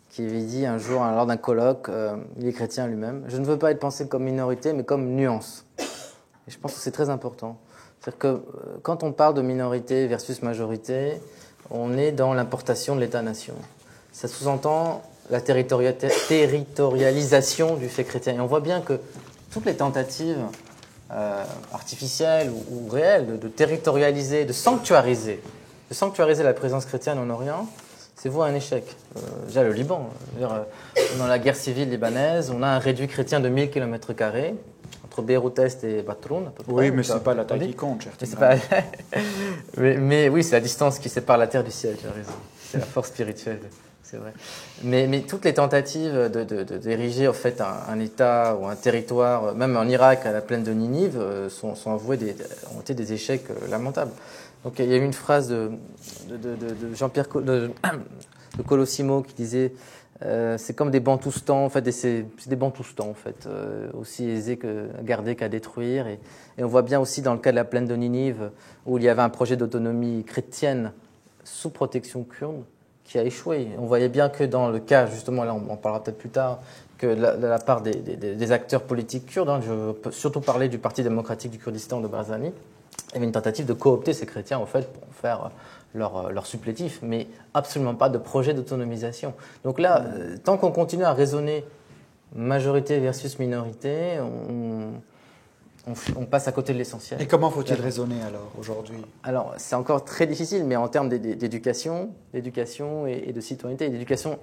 qui avait dit un jour lors d'un colloque, il est chrétien lui-même, « Je ne veux pas être pensé comme minorité, mais comme nuance ». Et je pense que c'est très important. C'est-à-dire que quand on parle de minorité versus majorité, on est dans l'importation de l'État-nation. Ça sous-entend la territorialisation du fait chrétien. Et on voit bien que toutes les tentatives artificielles ou réelles de territorialiser, de sanctuariser la présence chrétienne en Orient, c'est voué à un échec. Déjà le Liban, dans la guerre civile libanaise, on a un réduit chrétien de 1000 km² entre Beyrouth-Est et Batroun. Oui, mais ce n'est pas la taille qui compte, cher. Mais oui, c'est la distance qui sépare la terre du ciel, tu as raison. C'est la force spirituelle, c'est vrai. Mais toutes les tentatives d'ériger en fait un État ou un territoire, même en Irak, à la plaine de Ninive, sont avouées ont été des échecs lamentables. Donc il y a eu une phrase de Jean-Pierre de Colosimo qui disait c'est comme des bantoustans, en fait, c'est des bantoustans en fait, aussi aisés à garder qu'à détruire. Et on voit bien aussi dans le cas de la plaine de Ninive, où il y avait un projet d'autonomie chrétienne sous protection kurde qui a échoué. On voyait bien que dans le cas, justement, là on en parlera peut-être plus tard, que de la part des acteurs politiques kurdes, je peux surtout parler du Parti démocratique du Kurdistan de Barzani, il y avait une tentative de coopter ces chrétiens en fait pour faire leur supplétif, mais absolument pas de projet d'autonomisation. Donc là, tant qu'on continue à raisonner majorité versus minorité, on passe à côté de l'essentiel. Et comment faut-il raisonner alors aujourd'hui? Alors c'est encore très difficile, mais en termes d'éducation et de citoyenneté,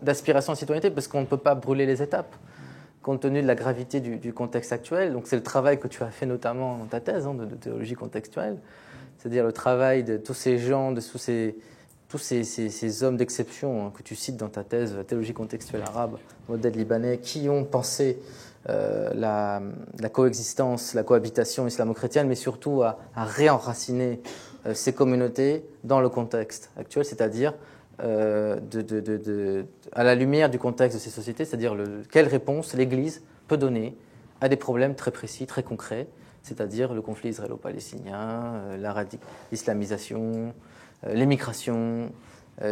d'aspiration à la citoyenneté, parce qu'on ne peut pas brûler les étapes compte tenu de la gravité du contexte actuel. Donc c'est le travail que tu as fait notamment dans ta thèse de théologie contextuelle, c'est-à-dire le travail de tous ces gens, de tous ces hommes d'exception que tu cites dans ta thèse théologie contextuelle arabe, modèle libanais, qui ont pensé la coexistence, la cohabitation islamo-chrétienne, mais surtout à réenraciner ces communautés dans le contexte actuel, c'est-à-dire à la lumière du contexte de ces sociétés, c'est-à-dire quelle réponse l'Église peut donner à des problèmes très précis, très concrets, c'est-à-dire le conflit israélo-palestinien, l'islamisation, l'émigration,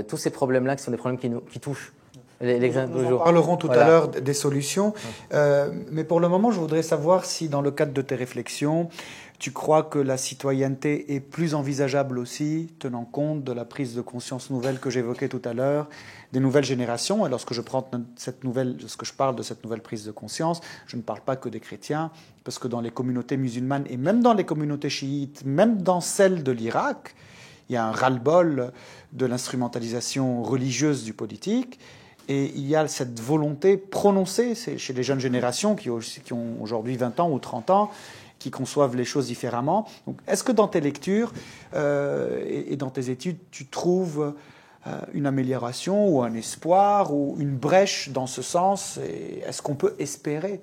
tous ces problèmes-là qui sont des problèmes qui touchent Nous en parlerons tout à l'heure des solutions, mais pour le moment, je voudrais savoir si dans le cadre de tes réflexions, tu crois que la citoyenneté est plus envisageable aussi, tenant compte de la prise de conscience nouvelle que j'évoquais tout à l'heure, des nouvelles générations. Et lorsque je parle de cette nouvelle prise de conscience, je ne parle pas que des chrétiens, parce que dans les communautés musulmanes et même dans les communautés chiites, même dans celles de l'Irak, il y a un ras-le-bol de l'instrumentalisation religieuse du politique. Et il y a cette volonté prononcée chez les jeunes générations qui ont aujourd'hui 20 ans ou 30 ans, qui conçoivent les choses différemment. Donc, est-ce que dans tes lectures et dans tes études, tu trouves une amélioration ou un espoir ou une brèche dans ce sens? Et est-ce qu'on peut espérer?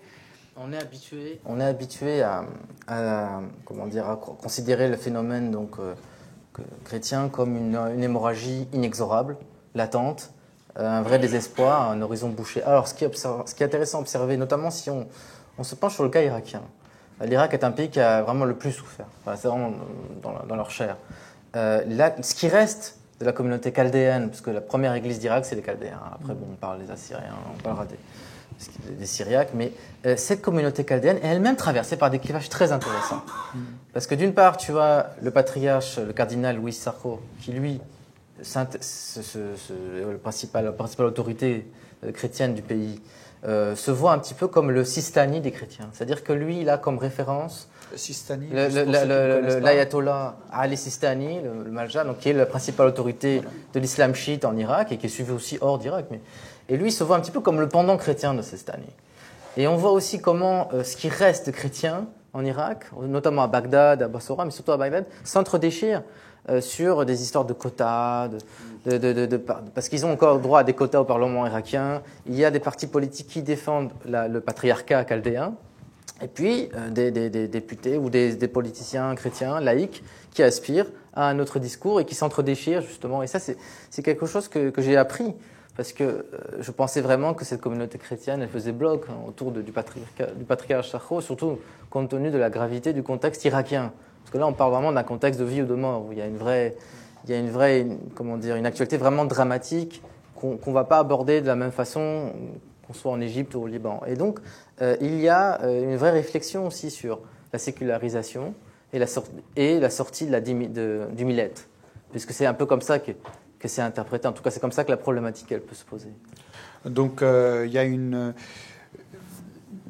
On est habitué à considérer le phénomène que chrétiens comme une hémorragie inexorable, latente, un vrai désespoir, un horizon bouché. Alors, ce qui est intéressant à observer, notamment si on se penche sur le cas irakien. L'Irak est un pays qui a vraiment le plus souffert. Enfin, c'est vraiment dans leur chair. Là, ce qui reste de la communauté chaldéenne, parce que la première église d'Irak, c'est les Chaldéens. Après, bon, on parle des Assyriens, on parlera des Syriaques, mais cette communauté chaldéenne est elle-même traversée par des clivages très intéressants. Parce que d'une part, tu as le patriarche, le cardinal Louis Sarko, qui lui, la principale autorité chrétienne du pays, se voit un petit peu comme le Sistani des chrétiens. C'est-à-dire que lui, il a comme référence Sistani, l'ayatollah Ali Sistani, le Malja, donc, qui est la principale autorité de l'islam chiite en Irak et qui est suivi aussi hors d'Irak. Et lui, il se voit un petit peu comme le pendant chrétien de Sistani. Et on voit aussi comment ce qui reste de chrétien en Irak, notamment à Bagdad, à Bassora, mais surtout à Bagdad, s'entre-déchire sur des histoires de quotas, parce qu'ils ont encore droit à des quotas au Parlement irakien. Il y a des partis politiques qui défendent le patriarcat chaldéen, et puis des députés ou des politiciens chrétiens, laïcs, qui aspirent à un autre discours et qui s'entre-déchirent, justement. Et ça, c'est quelque chose que j'ai appris, parce que je pensais vraiment que cette communauté chrétienne, elle faisait bloc autour du patriarcat Sarko, surtout compte tenu de la gravité du contexte irakien. Parce que là, on parle vraiment d'un contexte de vie ou de mort, où il y a une actualité vraiment dramatique qu'on ne va pas aborder de la même façon qu'on soit en Égypte ou au Liban. Et donc, il y a une vraie réflexion aussi sur la sécularisation et la sortie du millet, puisque c'est un peu comme ça que c'est interprété. En tout cas, c'est comme ça que la problématique, elle peut se poser. Donc, il y a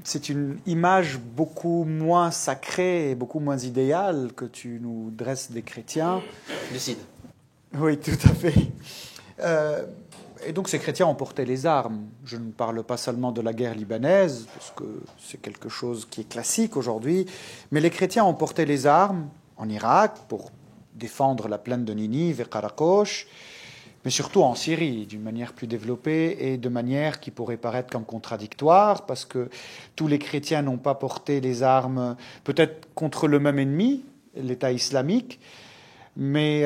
c'est une image beaucoup moins sacrée et beaucoup moins idéale que tu nous dresses des chrétiens. Lucide. Oui, tout à fait. Et donc ces chrétiens ont porté les armes. Je ne parle pas seulement de la guerre libanaise, parce que c'est quelque chose qui est classique aujourd'hui, mais les chrétiens ont porté les armes en Irak pour défendre la plaine de Ninive et Karakosh, mais surtout en Syrie, d'une manière plus développée et de manière qui pourrait paraître comme contradictoire, parce que tous les chrétiens n'ont pas porté les armes, peut-être contre le même ennemi, l'État islamique, mais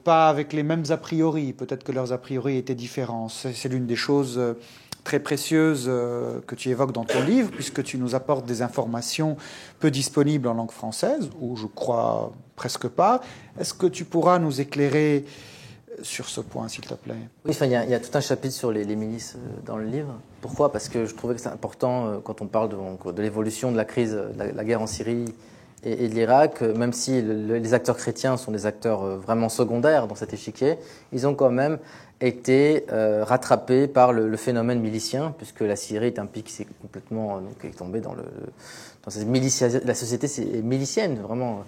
pas avec les mêmes a priori. Peut-être que leurs a priori étaient différents. C'est l'une des choses très précieuses que tu évoques dans ton livre, puisque tu nous apportes des informations peu disponibles en langue française, ou je crois presque pas. Est-ce que tu pourras nous éclairer sur ce point, s'il te plaît? Oui, enfin, il y a tout un chapitre sur les milices dans le livre. Pourquoi? Parce que je trouvais que c'est important quand on parle de l'évolution de la crise, de la guerre en Syrie et de l'Irak, même si les acteurs chrétiens sont des acteurs vraiment secondaires dans cet échiquier, ils ont quand même été rattrapés par le phénomène milicien, puisque la Syrie est un pays qui s'est complètement qui est tombé dans cette la société est milicienne, vraiment.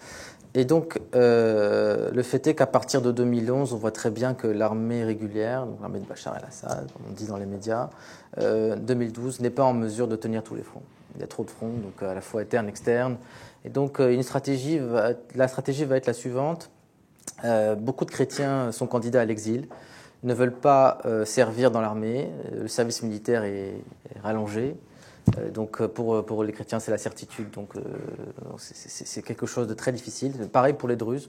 Et donc, le fait est qu'à partir de 2011, on voit très bien que l'armée régulière, donc l'armée de Bachar el-Assad, comme on dit dans les médias, 2012, n'est pas en mesure de tenir tous les fronts. Il y a trop de fronts, donc à la fois internes, externes. Et donc, la stratégie va être la suivante. Beaucoup de chrétiens sont candidats à l'exil, ne veulent pas servir dans l'armée. Le service militaire est rallongé. Donc pour les chrétiens, c'est la certitude. Donc c'est quelque chose de très difficile. Pareil pour les Druzes.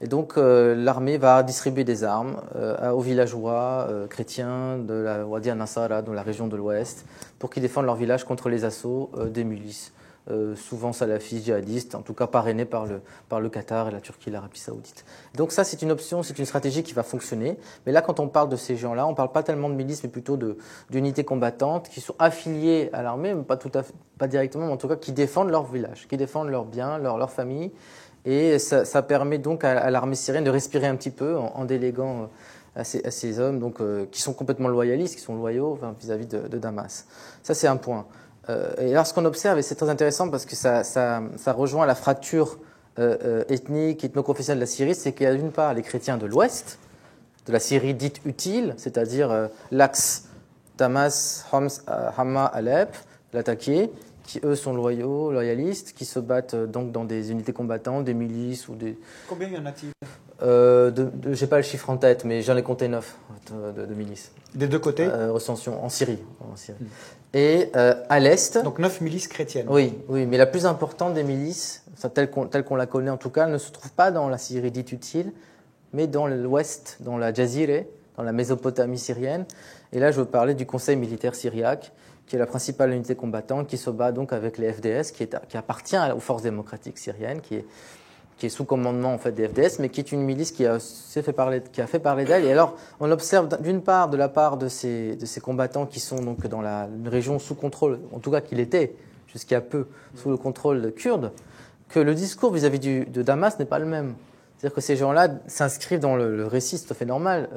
Et donc l'armée va distribuer des armes aux villageois chrétiens de la Wadi an-Nasara, dans la région de l'Ouest, pour qu'ils défendent leur village contre les assauts des milices. Souvent salafistes, djihadistes, en tout cas parrainés par le Qatar et la Turquie et l'Arabie Saoudite. Donc ça, c'est une option, c'est une stratégie qui va fonctionner. Mais là, quand on parle de ces gens-là, on ne parle pas tellement de milices, mais plutôt d'unités combattantes qui sont affiliées à l'armée, mais pas directement, mais en tout cas qui défendent leur village, qui défendent leurs biens, leur famille. Et ça permet donc à l'armée syrienne de respirer un petit peu en déléguant à ces hommes donc, qui sont complètement loyalistes, qui sont loyaux vis-à-vis de Damas. Ça, c'est un point. Et là, ce qu'on observe, et c'est très intéressant parce que ça rejoint la fracture ethnique, ethno-confessionnelle de la Syrie, c'est qu'il y a d'une part les chrétiens de l'Ouest, de la Syrie dite utile, c'est-à-dire l'axe Damas, Homs, Hama, Alep, l'attaqué, qui eux sont loyalistes, qui se battent donc dans des unités combattantes, des milices ou des... Combien y en a-t-il? J'ai pas le chiffre en tête, mais j'en ai compté 9 de milices. Des deux côtés? Recension en Syrie. Et à l'Est... Donc 9 milices chrétiennes. Oui, mais la plus importante des milices, telle qu'on la connaît en tout cas, elle ne se trouve pas dans la Syrie dite utile, mais dans l'ouest, dans la Jazireh, dans la Mésopotamie syrienne. Et là, je veux parler du Conseil militaire syriaque, qui est la principale unité combattante, qui se bat donc avec les FDS, qui appartient aux forces démocratiques syriennes, qui est sous commandement en fait des FDS, mais qui est une milice qui a fait parler d'elle. Et alors, on observe d'une part, de la part de ces combattants qui sont donc dans une région sous contrôle, en tout cas qu'il était jusqu'à peu sous le contrôle kurde, que le discours vis-à-vis de Damas n'est pas le même. C'est-à-dire que ces gens-là s'inscrivent dans le récit, c'est tout à fait normal,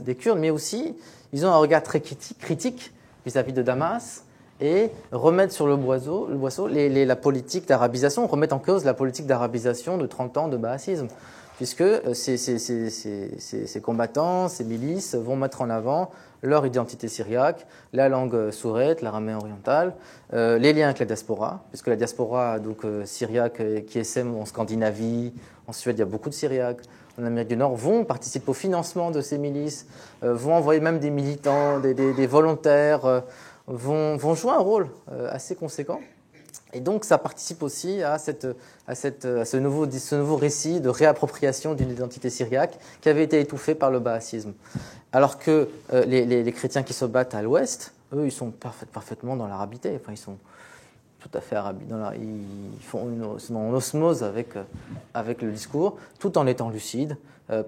des Kurdes, mais aussi ils ont un regard très critique vis-à-vis de Damas et remettent sur le boisseau la politique d'arabisation, remettent en cause la politique d'arabisation de 30 ans de baasisme, puisque ces combattants, ces milices vont mettre en avant leur identité syriaque, la langue sourète, l'araméen oriental, les liens avec la diaspora, puisque la diaspora donc, syriaque qui essaime en Scandinavie, en Suède, il y a beaucoup de Syriaques, en Amérique du Nord, vont participer au financement de ces milices, vont envoyer même des militants, des volontaires, vont jouer un rôle assez conséquent. Et donc, ça participe aussi à ce nouveau récit de réappropriation d'une identité syriaque qui avait été étouffée par le baasisme. Alors que les chrétiens qui se battent à l'ouest, eux, ils sont parfaitement dans l'arabité. Enfin, ils sont tout à fait arabes. Ils sont en osmose avec le discours, tout en étant lucides.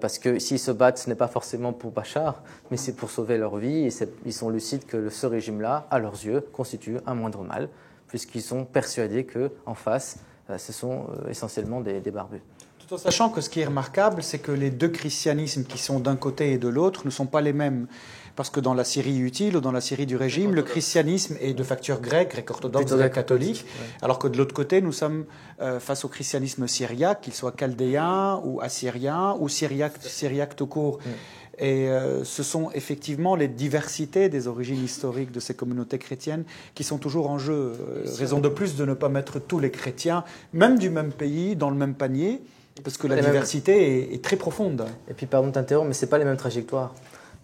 Parce que s'ils se battent, ce n'est pas forcément pour Bachar, mais c'est pour sauver leur vie. Et ils sont lucides que ce régime-là, à leurs yeux, constitue un moindre mal, puisqu'ils sont persuadés qu'en face, ce sont essentiellement des barbus. Tout en sachant que ce qui est remarquable, c'est que les deux christianismes qui sont d'un côté et de l'autre ne sont pas les mêmes. Parce que dans la Syrie utile ou dans la Syrie du régime, le christianisme est de facture grecque, grec-orthodoxe, grec-catholique, alors que de l'autre côté, nous sommes face au christianisme syriaque, qu'il soit chaldéen ou assyrien ou syriaque tout court. Et ce sont effectivement les diversités des origines historiques de ces communautés chrétiennes qui sont toujours en jeu. Raison de plus de ne pas mettre tous les chrétiens, même du même pays, dans le même panier, parce que la diversité est très profonde. Et puis, pardon de t'interrompre, mais ce n'est pas les mêmes trajectoires.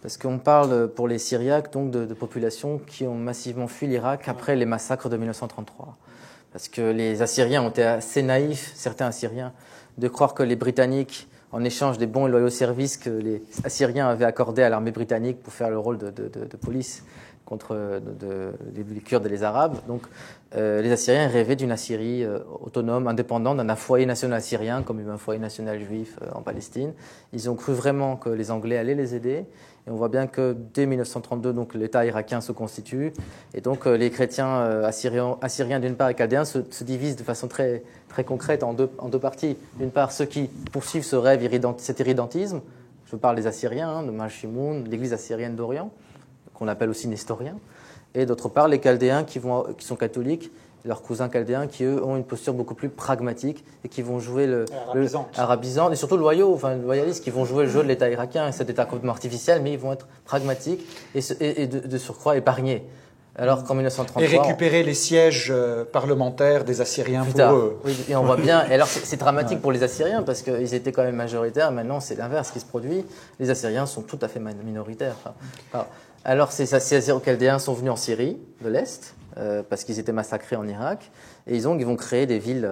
Parce qu'on parle pour les Syriaques donc de populations qui ont massivement fui l'Irak après les massacres de 1933. Parce que les Assyriens ont été assez naïfs, certains Assyriens, de croire que les Britanniques, en échange des bons et loyaux services que les Assyriens avaient accordés à l'armée britannique pour faire le rôle de police contre les Kurdes et les Arabes. Donc, les Assyriens rêvaient d'une Assyrie autonome, indépendante, d'un foyer national assyrien, comme un foyer national juif en Palestine. Ils ont cru vraiment que les Anglais allaient les aider. Et on voit bien que dès 1932, donc, l'État irakien se constitue. Et donc, les chrétiens assyriens d'une part et chaldéens se divisent de façon très, très concrète en deux parties. D'une part, ceux qui poursuivent ce rêve, cet irrédentisme. Je parle des Assyriens, de Malchimoun, l'église assyrienne d'Orient, qu'on appelle aussi nestoriens. Et d'autre part, les Chaldéens qui sont catholiques, leurs cousins chaldéens qui, eux, ont une posture beaucoup plus pragmatique et qui vont jouer le arabisant, et surtout loyalistes, qui vont jouer le jeu de l'État irakien, cet État complètement artificiel, mais ils vont être pragmatiques et de surcroît épargnés. Alors qu'en 1933... Et récupérer les sièges parlementaires des Assyriens pour eux. Oui, et on voit bien... Et alors, c'est dramatique pour les Assyriens, parce qu'ils étaient quand même majoritaires. Maintenant, c'est l'inverse qui se produit. Les Assyriens sont tout à fait minoritaires. Alors, ces Assyro-Chaldéens sont venus en Syrie, de l'Est, parce qu'ils étaient massacrés en Irak. Et ils vont créer des villes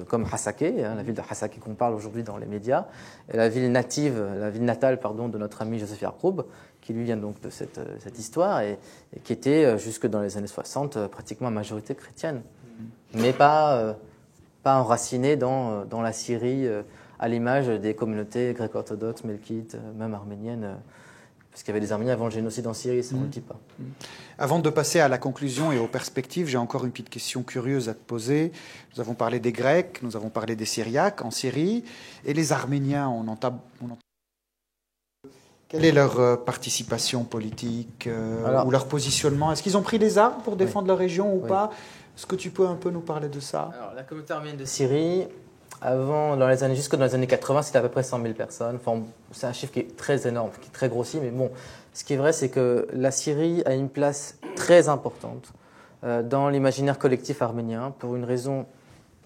comme Hasakeh, la ville de Hasakeh qu'on parle aujourd'hui dans les médias, et la ville natale de notre ami Joseph Yarkoub, qui lui vient donc de cette histoire, et qui était, jusque dans les années 60, pratiquement à majorité chrétienne, mais pas enracinée dans la Syrie, à l'image des communautés gréco-orthodoxes, melkites, même arméniennes, parce qu'il y avait des Arméniens avant le génocide en Syrie, ça ne le dit pas. Avant de passer à la conclusion et aux perspectives, j'ai encore une petite question curieuse à te poser. Nous avons parlé des Grecs, nous avons parlé des Syriaques en Syrie, et les Arméniens, quelle est leur participation politique ou leur positionnement? Est-ce qu'ils ont pris les armes pour défendre leur région ou pas? Est-ce que tu peux un peu nous parler de ça? Alors, la communauté arménienne de Syrie, jusque dans les années 80, c'était à peu près 100 000 personnes. Enfin, c'est un chiffre qui est très énorme, qui est très grossier, mais bon, ce qui est vrai, c'est que la Syrie a une place très importante dans l'imaginaire collectif arménien pour une raison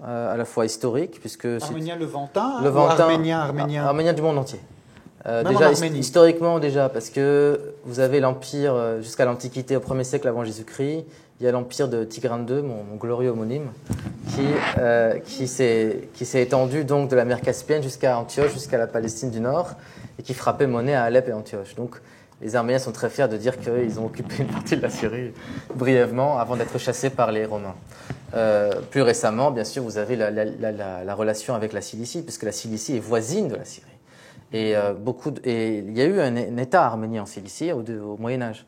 à la fois historique, puisque Arménien levantin ou arménien du monde entier. Déjà historiquement parce que vous avez l'empire jusqu'à l'Antiquité au 1er siècle avant Jésus-Christ, il y a l'empire de Tigrane II, mon glorieux homonyme, qui s'est étendu donc de la mer Caspienne jusqu'à Antioche, jusqu'à la Palestine du Nord, et qui frappait monnaie à Alep et Antioche. Donc les Arméniens sont très fiers de dire qu'ils ont occupé une partie de la Syrie brièvement avant d'être chassés par les Romains. Plus récemment, bien sûr, vous avez la relation avec la Cilicie, puisque la Cilicie est voisine de la Syrie. Et il y a eu un État arménien en Cilicie au Moyen Âge.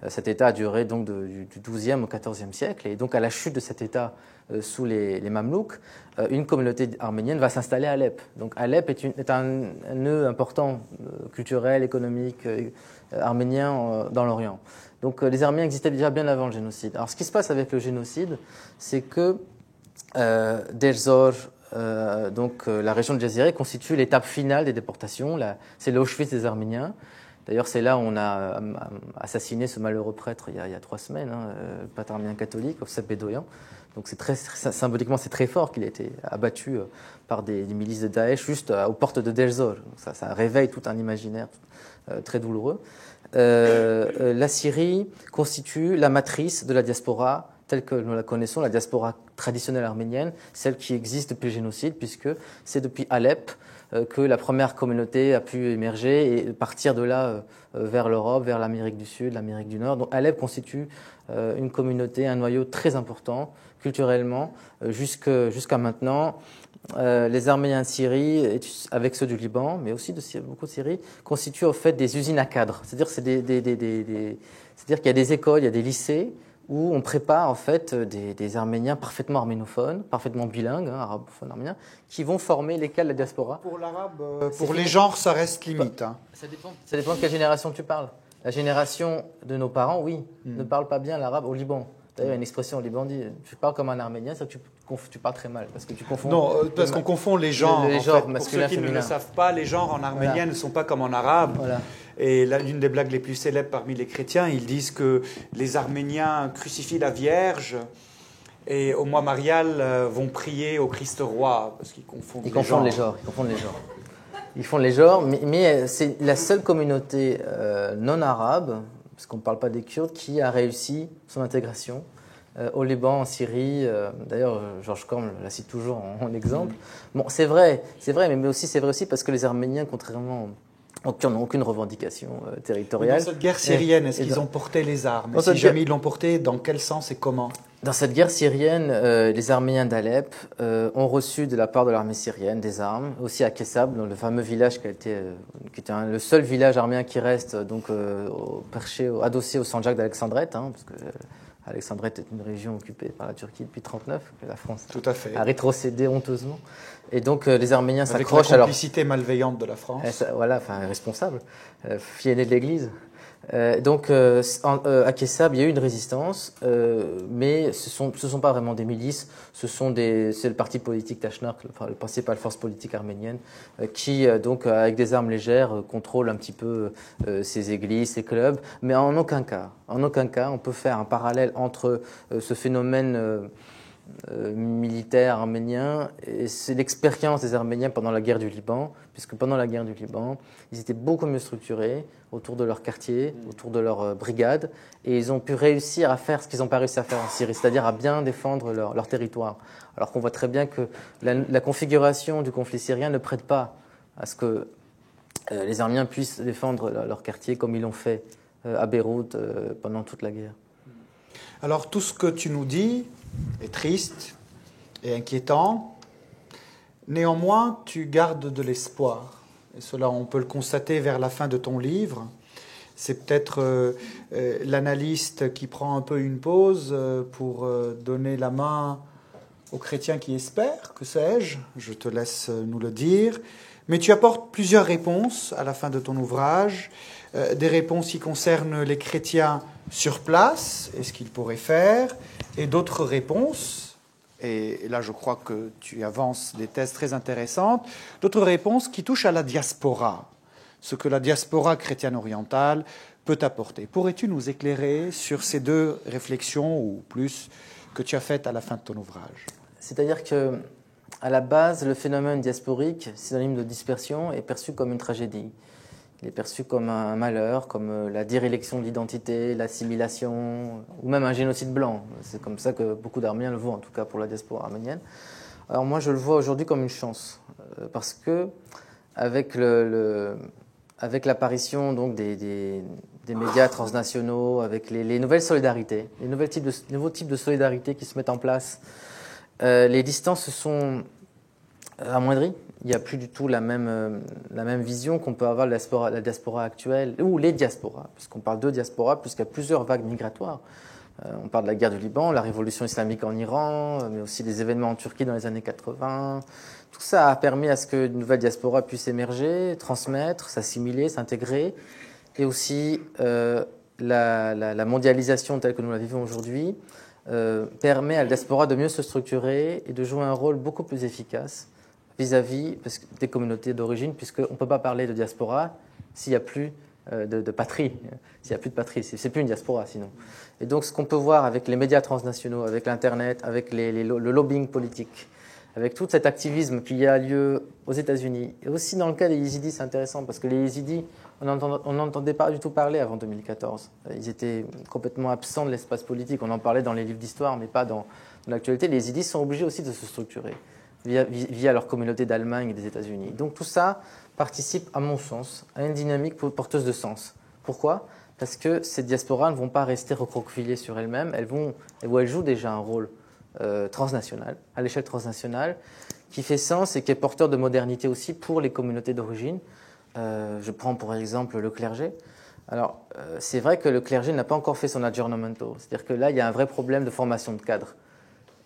Cet État a duré donc du XIIe au XIVe siècle, et donc à la chute de cet État sous les Mamelouks, une communauté arménienne va s'installer à Alep. Donc Alep est un nœud important culturel, économique, arménien dans l'Orient. Donc les Arméniens existaient déjà bien avant le génocide. Alors ce qui se passe avec le génocide, c'est que Deir ez-Zor, la région de Jaziré, constitue l'étape finale des déportations. C'est l'Auschwitz des Arméniens. D'ailleurs, c'est là où on a assassiné ce malheureux prêtre il y a 3 semaines, le prêtre arménien catholique, Ovsep Bedoyan. Donc symboliquement, c'est très fort qu'il ait été abattu par des milices de Daesh juste aux portes de Deir ez-Zor. Ça réveille tout un imaginaire très douloureux. La Syrie constitue la matrice de la diaspora telle que nous la connaissons, la diaspora traditionnelle arménienne, celle qui existe depuis le génocide, puisque c'est depuis Alep que la première communauté a pu émerger et partir de là vers l'Europe, vers l'Amérique du Sud, l'Amérique du Nord. Donc Alep constitue une communauté, un noyau très important culturellement jusqu'à maintenant. Les Arméniens de Syrie, avec ceux du Liban, mais aussi beaucoup de Syrie, constituent au fait des usines à cadres. C'est-à-dire qu'il y a des écoles, il y a des lycées où on prépare en fait des Arméniens parfaitement arménophones, parfaitement bilingues, arabophones arméniens, qui vont former lesquels la diaspora. Pour l'arabe, pour les genres, ça reste limite. Ça dépend de quelle génération tu parles. La génération de nos parents, oui, ne parle pas bien l'arabe au Liban. D'ailleurs, il y a une expression au Liban dit « tu parles comme un Arménien », c'est que tu parles très mal, parce que tu confonds... Non, parce qu'on confond les genres. Les genres pour masculins, ceux qui ne le savent pas, les genres en arménien ne sont pas comme en arabe. Voilà. Et l'une des blagues les plus célèbres parmi les chrétiens, ils disent que les Arméniens crucifient la Vierge et au mois marial vont prier au Christ roi, parce qu'ils confondent les genres. Ils font les genres, mais c'est la seule communauté non arabe, parce qu'on ne parle pas des Kurdes, qui a réussi son intégration au Liban, en Syrie. D'ailleurs, Georges Corme la cite toujours en exemple. Bon, c'est vrai, mais aussi c'est vrai aussi parce que les Arméniens, contrairement aux Kurdes, n'ont aucune revendication territoriale. Dans cette guerre syrienne, est-ce qu'ils ont porté les armes? Et si jamais ils l'ont porté, dans quel sens et comment? Dans cette guerre syrienne, les Arméniens d'Alep ont reçu de la part de l'armée syrienne des armes, aussi à Kessab, dans le fameux village qui était le seul village arménien qui reste, donc adossé au Sanjak d'Alexandrette, parce que Alexandrette est une région occupée par la Turquie depuis 1939, que la France a rétrocédé honteusement. Et donc les Arméniens s'accrochent à leur... Avec la complicité malveillante de la France. Responsable, fille aînée de l'Église. À Kessab, il y a eu une résistance, mais ce sont pas vraiment des milices, c'est le parti politique Tachnark, la principale force politique arménienne, qui avec des armes légères contrôle un petit peu ces églises, ces clubs, mais en aucun cas, on peut faire un parallèle entre ce phénomène militaire arménien, et c'est l'expérience des Arméniens pendant la guerre du Liban, puisque pendant la guerre du Liban, ils étaient beaucoup mieux structurés autour de leur quartier, autour de leur brigade, et ils ont pu réussir à faire ce qu'ils n'ont pas réussi à faire en Syrie, c'est-à-dire à bien défendre leur territoire. Alors qu'on voit très bien que la configuration du conflit syrien ne prête pas à ce que les Arméniens puissent défendre leur quartier comme ils l'ont fait à Beyrouth pendant toute la guerre. Alors tout ce que tu nous dis est triste et inquiétant. Néanmoins, tu gardes de l'espoir. Et cela, on peut le constater vers la fin de ton livre. C'est peut-être l'analyste qui prend un peu une pause pour donner la main aux chrétiens qui espèrent, que sais-je. Je te laisse nous le dire. Mais tu apportes plusieurs réponses à la fin de ton ouvrage. Des réponses qui concernent les chrétiens sur place et ce qu'ils pourraient faire, et d'autres réponses, et là je crois que tu avances des thèses très intéressantes, d'autres réponses qui touchent à la diaspora, ce que la diaspora chrétienne orientale peut apporter. Pourrais-tu nous éclairer sur ces deux réflexions, ou plus, que tu as faites à la fin de ton ouvrage? C'est-à-dire que, à la base, le phénomène diasporique, synonyme de dispersion, est perçu comme une tragédie. Il est perçu comme un malheur, comme la déréliction de l'identité, l'assimilation, ou même un génocide blanc. C'est comme ça que beaucoup d'Arméniens le voient, en tout cas pour la diaspora arménienne. Alors moi, je le vois aujourd'hui comme une chance, parce que avec l'apparition donc des médias transnationaux, avec les nouvelles solidarités, les nouveaux types de solidarités qui se mettent en place, les distances se sont amoindries. Il n'y a plus du tout la même vision qu'on peut avoir de la diaspora actuelle, ou les diasporas, puisqu'on parle de diaspora, puisqu'il y a plusieurs vagues migratoires. On parle de la guerre du Liban, la révolution islamique en Iran, mais aussi les événements en Turquie dans les années 80. Tout ça a permis à ce qu'une nouvelle diaspora puisse émerger, transmettre, s'assimiler, s'intégrer, et aussi la mondialisation telle que nous la vivons aujourd'hui permet à la diaspora de mieux se structurer et de jouer un rôle beaucoup plus efficace vis-à-vis des communautés d'origine, puisqu'on ne peut pas parler de diaspora s'il n'y a plus de patrie. S'il n'y a plus de patrie, c'est plus une diaspora sinon. Et donc ce qu'on peut voir avec les médias transnationaux, avec l'Internet, avec le lobbying politique, avec tout cet activisme qui a lieu aux États-Unis, et aussi dans le cas des Yézidis, c'est intéressant, parce que les Yézidis, on n'entendait pas du tout parler avant 2014. Ils étaient complètement absents de l'espace politique. On en parlait dans les livres d'histoire, mais pas dans l'actualité. Les Yézidis sont obligés aussi de se structurer via leur communauté d'Allemagne et des États-Unis. Donc tout ça participe, à mon sens, à une dynamique porteuse de sens. Pourquoi ? Parce que ces diasporas ne vont pas rester recroquevillées sur elles-mêmes, elles jouent déjà un rôle transnational, à l'échelle transnationale, qui fait sens et qui est porteur de modernité aussi pour les communautés d'origine. Je prends pour exemple le clergé. Alors, c'est vrai que le clergé n'a pas encore fait son aggiornamento, c'est-à-dire que là, il y a un vrai problème de formation de cadres.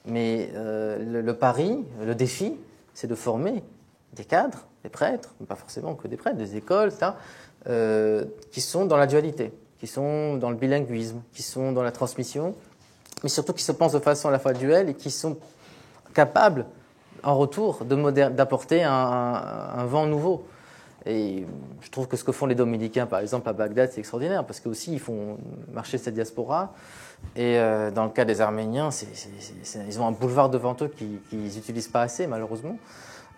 Mais le pari, le défi, c'est de former des cadres, des prêtres, pas forcément que des prêtres, des écoles, etc., qui sont dans la dualité, qui sont dans le bilinguisme, qui sont dans la transmission, mais surtout qui se pensent de façon à la fois duelle et qui sont capables, en retour, d'apporter un vent nouveau. Et je trouve que ce que font les Dominicains, par exemple, à Bagdad, c'est extraordinaire, parce qu'aussi, ils font marcher cette diaspora. Et dans le cas des Arméniens, ils ont un boulevard devant eux qu'ils n'utilisent pas assez, malheureusement.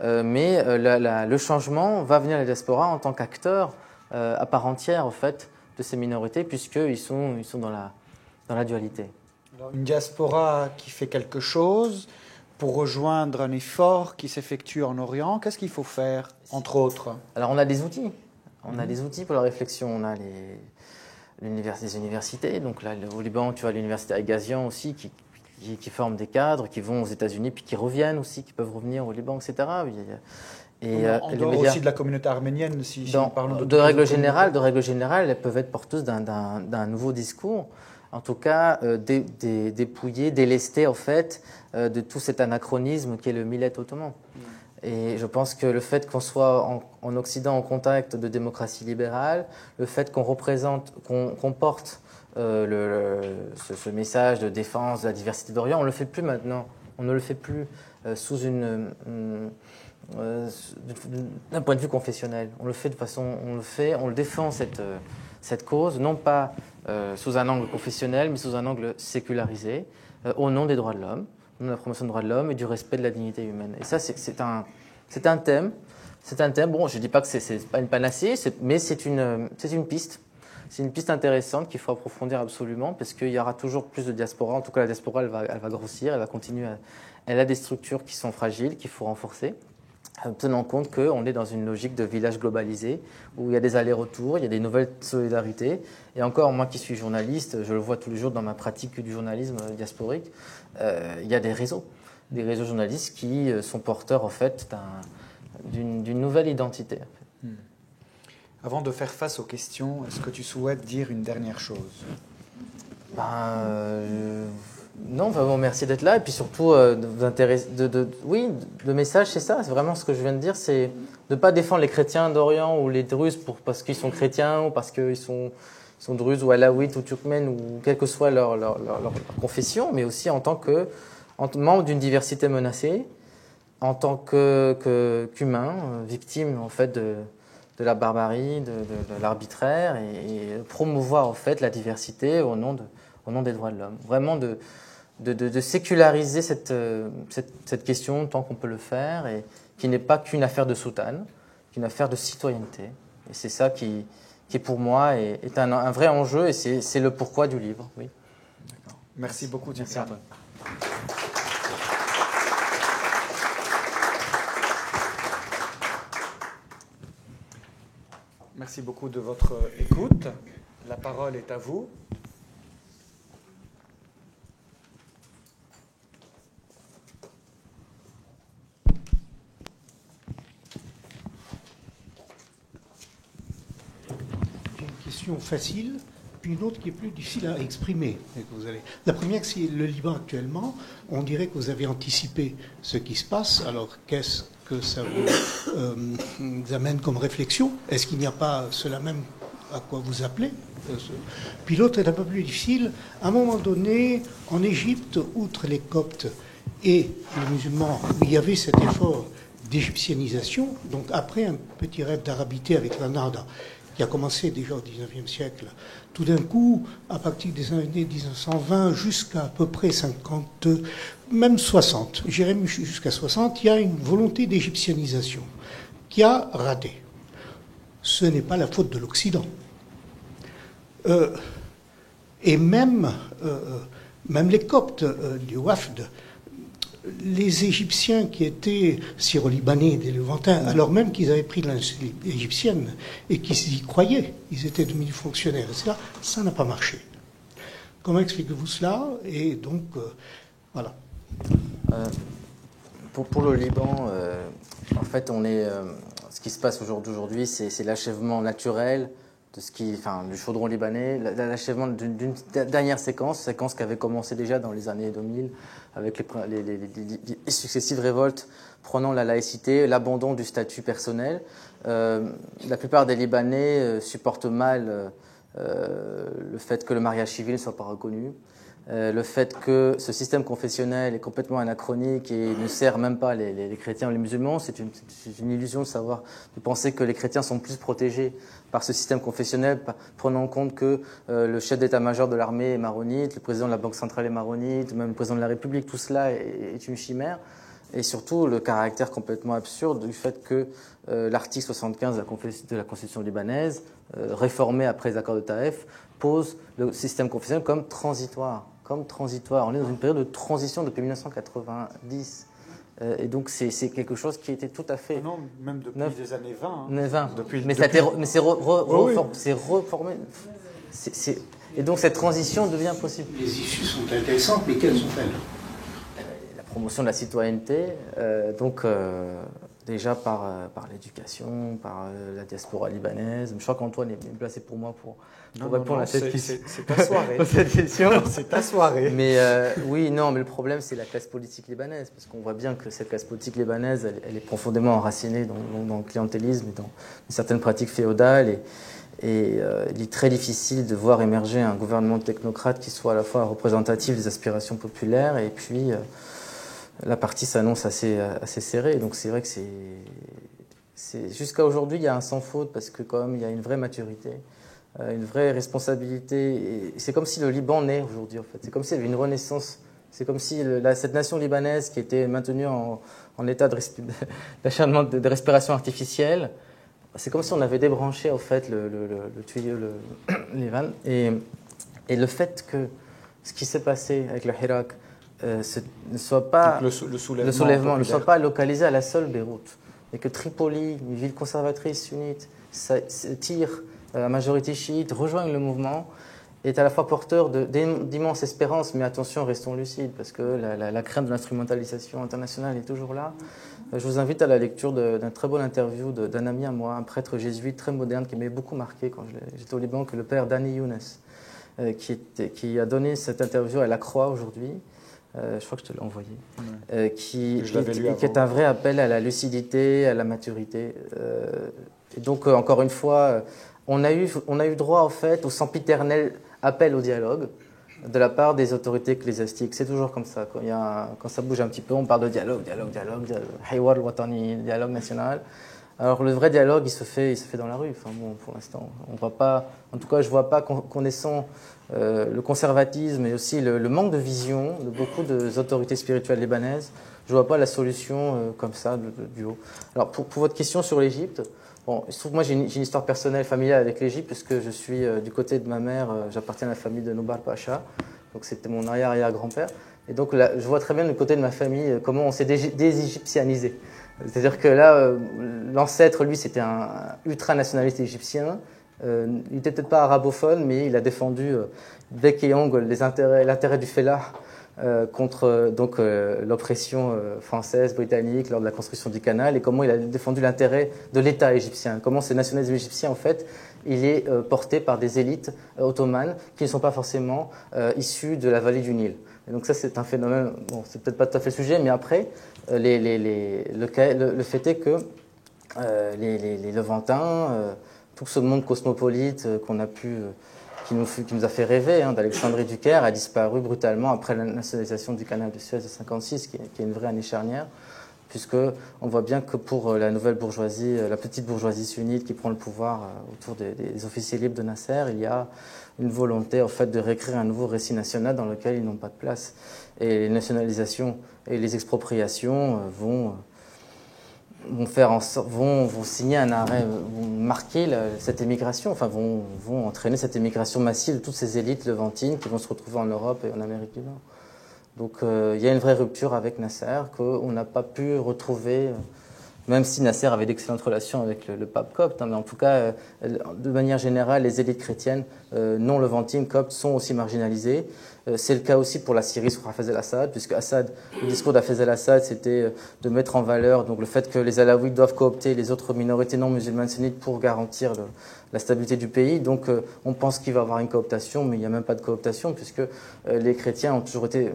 Mais le changement va venir à la diaspora en tant qu'acteur à part entière, en fait, de ces minorités, puisqu'ils sont dans la dualité. Alors, une diaspora qui fait quelque chose pour rejoindre un effort qui s'effectue en Orient, qu'est-ce qu'il faut faire, entre autres ? Alors, on a des outils. On a des outils pour la réflexion. On a les universités. Donc là, au Liban, tu as l'université Agazian aussi, qui forme des cadres, qui vont aux États-Unis, puis qui reviennent aussi, qui peuvent revenir au Liban, etc. Et en dehors aussi de la communauté arménienne, si on parle de règle générale, elles peuvent être porteuses d'un nouveau discours. En tout cas, dépouiller, délester, en fait, de tout cet anachronisme qui est le millet ottoman. Et je pense que le fait qu'on soit en Occident en contact de démocratie libérale, le fait qu'on porte ce message de défense de la diversité d'Orient, on ne le fait plus maintenant. On ne le fait plus sous d'un point de vue confessionnel. On le fait on le défend cette cause, non pas sous un angle confessionnel, mais sous un angle sécularisé, au nom des droits de l'homme, au nom de la promotion des droits de l'homme et du respect de la dignité humaine. Et ça, c'est un thème. Bon, je ne dis pas que c'est pas une panacée, mais c'est une piste. C'est une piste intéressante qu'il faut approfondir absolument, parce qu'il y aura toujours plus de diaspora. En tout cas, la diaspora, elle va grossir, elle va continuer. Elle a des structures qui sont fragiles, qu'il faut renforcer, tenant compte qu'on est dans une logique de village globalisé, où il y a des allers-retours, il y a des nouvelles solidarités. Et encore, moi qui suis journaliste, je le vois tous les jours dans ma pratique du journalisme diasporique, il y a des réseaux journalistes qui sont porteurs, en fait, d'une nouvelle identité. En fait. Avant de faire face aux questions, est-ce que tu souhaites dire une dernière chose ? Non, vraiment merci d'être là. Et puis surtout, le message, c'est ça. C'est vraiment ce que je viens de dire, c'est de ne pas défendre les chrétiens d'Orient ou les Druzes parce qu'ils sont chrétiens ou parce qu'ils sont Druzes ou alaouites ou turkmènes ou quelle que soit leur confession, mais aussi en tant que membre d'une diversité menacée, en tant qu'humain, victime en fait de la barbarie, de l'arbitraire, et promouvoir en fait la diversité au nom des droits de l'homme. Vraiment de séculariser cette question tant qu'on peut le faire, et qui n'est pas qu'une affaire de soutane, qu'une affaire de citoyenneté, Et c'est ça qui pour moi, est un vrai enjeu, et c'est le pourquoi du livre. Oui. Merci beaucoup, Merci Antoine. Merci beaucoup de votre écoute. La parole est à vous. J'ai une question facile, puis une autre qui est plus difficile à exprimer. La première, c'est le Liban actuellement. On dirait que vous avez anticipé ce qui se passe. Alors, qu'est-ce que ça vous amène comme réflexion? Est-ce qu'il n'y a pas cela même à quoi vous appelez? Puis l'autre est un peu plus difficile. À un moment donné, en Égypte, outre les Coptes et les musulmans, où il y avait cet effort d'égyptianisation, donc après un petit rêve d'arabité avec la Nahda, qui a commencé déjà au XIXe siècle, tout d'un coup, à partir des années 1920 jusqu'à peu près 50, même 60, j'irais jusqu'à 60, il y a une volonté d'égyptianisation qui a raté. Ce n'est pas la faute de l'Occident. Et même les Coptes du Wafd, les Égyptiens qui étaient syro-libanais, des Levantins, alors même qu'ils avaient pris la nationalité égyptienne et qu'ils y croyaient, ils étaient devenus fonctionnaires, etc., ça n'a pas marché. Comment expliquez-vous cela? Et donc, voilà. Pour le Liban, en fait, ce qui se passe aujourd'hui, c'est l'achèvement naturel du chaudron libanais, l'achèvement d'une dernière séquence qui avait commencé déjà dans les années 2000 avec les successives révoltes prônant la laïcité, l'abandon du statut personnel. La plupart des Libanais supportent mal le fait que le mariage civil ne soit pas reconnu, le fait que ce système confessionnel est complètement anachronique et ne sert même pas les chrétiens ou les musulmans. C'est une illusion de penser que les chrétiens sont plus protégés par ce système confessionnel, prenant en compte que le chef d'état-major de l'armée est maronite, le président de la Banque centrale est maronite, même le président de la République, tout cela est une chimère. Et surtout, le caractère complètement absurde du fait que l'article 75 de la Constitution libanaise, réformé après les accords de Taïf, pose le système confessionnel comme transitoire. On est dans une période de transition depuis 1990. Et donc, c'est quelque chose qui était tout à fait... Non, même depuis les années 20. Hein. 20. Mais c'est reformé. Et donc, cette transition devient possible. Les issues sont intéressantes, mais quelles sont-elles? La promotion de la citoyenneté, déjà par l'éducation, par la diaspora libanaise. Je crois qu'Antoine est bien placé pour moi pour répondre à cette question. C'est ta soirée. C'est ta soirée. Mais mais le problème, c'est la classe politique libanaise, parce qu'on voit bien que cette classe politique libanaise, elle est profondément enracinée dans le clientélisme et dans certaines pratiques féodales. Et il est très difficile de voir émerger un gouvernement de technocrates qui soit à la fois représentatif des aspirations populaires et puis... la partie s'annonce assez serrée, donc c'est vrai que jusqu'à aujourd'hui il y a un sans faute parce que quand même il y a une vraie maturité, une vraie responsabilité. Et c'est comme si le Liban naît aujourd'hui en fait. C'est comme s'il y avait une renaissance. C'est comme si cette nation libanaise qui était maintenue en état d'acharnement de respiration artificielle, c'est comme si on avait débranché en fait le tuyau, les vannes. Et le fait que ce qui s'est passé avec le Hirak ne soit pas le soulèvement ne soit pas localisé à la seule Beyrouth, et que Tripoli, une ville conservatrice sunnite, tire la majorité chiite, rejoigne le mouvement, est à la fois porteur d'immenses espérances, mais attention, restons lucides, parce que la crainte de l'instrumentalisation internationale est toujours là. Je vous invite à la lecture d'un très bon interview d'un ami à moi, un prêtre jésuite très moderne qui m'avait beaucoup marqué quand j'étais au Liban, que le père Dani Younes, qui a donné cette interview à la Croix aujourd'hui. Je crois que je te l'ai envoyé, qui est un vrai appel à la lucidité, à la maturité. Et donc, encore une fois, on a eu droit, en fait, au sempiternel appel au dialogue de la part des autorités ecclésiastiques. C'est toujours comme ça. Quand ça bouge un petit peu, on parle de dialogue, Hayward al-Watani, dialogue national. Alors, le vrai dialogue, il se fait dans la rue. Enfin, bon, pour l'instant, on voit pas. En tout cas, je vois pas, connaissant le conservatisme et aussi le manque de vision de beaucoup d'autorités spirituelles libanaises, je vois pas la solution comme ça du haut. Alors, pour votre question sur l'Égypte, Bon, il se trouve que moi j'ai une histoire personnelle, familiale avec l'Égypte, puisque je suis du côté de ma mère, j'appartiens à la famille de Noubar Pacha, donc c'était mon arrière-arrière-grand-père. Et donc là, je vois très bien du côté de ma famille comment on s'est déségyptianisé. C'est-à-dire que là, l'ancêtre, lui, c'était un ultranationaliste égyptien. Il n'était peut-être pas arabophone, mais il a défendu bec et ongle l'intérêt du Fellah contre l'oppression française, britannique lors de la construction du canal, et comment il a défendu l'intérêt de l'État égyptien. Comment ce nationalisme égyptien, en fait, il est porté par des élites ottomanes qui ne sont pas forcément issues de la vallée du Nil. Et donc ça, c'est un phénomène, bon, c'est peut-être pas tout à fait le sujet, mais après, le fait est que les Levantins, tout ce monde cosmopolite qui nous a fait rêver, d'Alexandrie du Caire, a disparu brutalement après la nationalisation du canal de Suez de 1956, qui est une vraie année charnière, puisque on voit bien que pour la nouvelle bourgeoisie, la petite bourgeoisie sunnite qui prend le pouvoir autour des officiers libres de Nasser, il y a une volonté en fait de réécrire un nouveau récit national dans lequel ils n'ont pas de place. Et les nationalisations et les expropriations vont signer un arrêt, vont marquer cette émigration, enfin vont entraîner cette émigration massive de toutes ces élites levantines qui vont se retrouver en Europe et en Amérique du Nord. Donc il y a une vraie rupture avec Nasser qu'on n'a pas pu retrouver, même si Nasser avait d'excellentes relations avec le pape copte, mais en tout cas, de manière générale, les élites chrétiennes non levantines, coptes, sont aussi marginalisées. C'est le cas aussi pour la Syrie sur Hafez el-Assad, puisque le discours d'Hafez el-Assad, c'était de mettre en valeur donc, le fait que les Alaouites doivent coopter les autres minorités non musulmanes sunnites pour garantir la stabilité du pays. Donc on pense qu'il va y avoir une cooptation, mais il n'y a même pas de cooptation, puisque les chrétiens ont toujours été...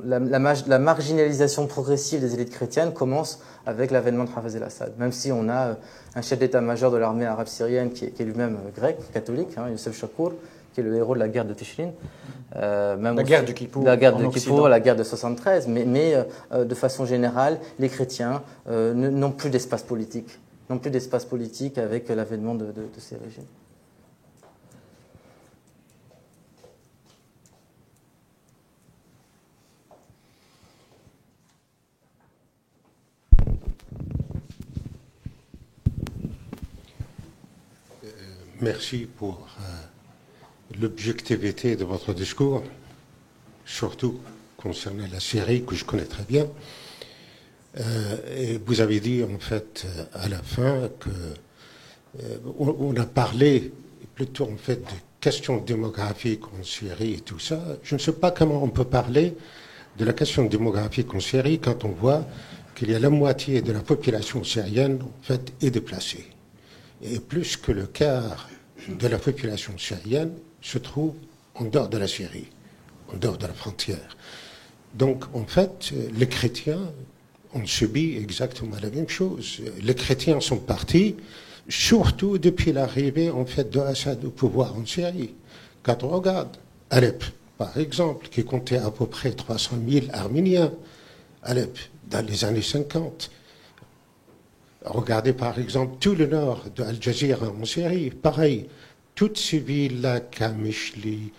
La marginalisation progressive des élites chrétiennes commence avec l'avènement de Hafez el-Assad, même si on a un chef d'état-major de l'armée arabe syrienne qui est lui-même grec, catholique, Youssef Chakour, qui est le héros de la guerre de Tishrin. La guerre du Kippour. La guerre de Kippour, la guerre de 73. Mais de façon générale, les chrétiens n'ont plus d'espace politique. N'ont plus d'espace politique avec l'avènement de ces régimes. Merci pour l'objectivité de votre discours, surtout concernant la Syrie que je connais très bien. Et vous avez dit en fait à la fin que on a parlé plutôt en fait de questions démographiques en Syrie et tout ça. Je ne sais pas comment on peut parler de la question démographique en Syrie quand on voit qu'il y a la moitié de la population syrienne en fait est déplacée. Et plus que le quart de la population syrienne se trouve en dehors de la Syrie, en dehors de la frontière. Donc, en fait, les chrétiens ont subi exactement la même chose. Les chrétiens sont partis, surtout depuis l'arrivée, en fait, de Assad au pouvoir en Syrie. Quand on regarde Alep, par exemple, qui comptait à peu près 300 000 Arméniens, Alep, dans les années 50. Regardez par exemple tout le nord de Al Jazeera en Syrie, pareil, toutes ces villes-là, Kamishli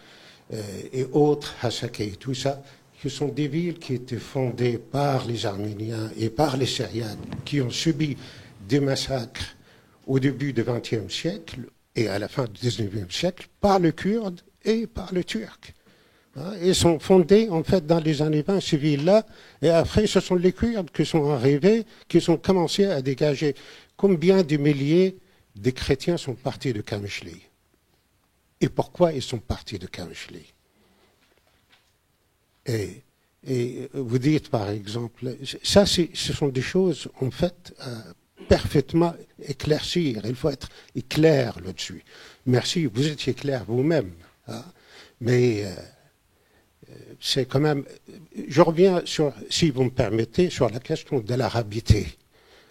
et autres, Hasaka et tout ça, qui sont des villes qui étaient fondées par les Arméniens et par les Syriens, qui ont subi des massacres au début du XXe siècle et à la fin du XIXe siècle par le Kurde et par le Turc. Ils sont fondés, en fait, dans les années 20, ces villes-là, et après, ce sont les Kurdes qui sont arrivés, qui ont commencé à dégager. Combien de milliers de chrétiens sont partis de Kamishli? Et pourquoi ils sont partis de Kamishli? Et vous dites, par exemple, ça, ce sont des choses, en fait, parfaitement éclaircir. Il faut être clair là-dessus. Merci, vous étiez clair vous-même. Mais... c'est quand même... Je reviens, si vous me permettez, sur la question de l'arabité.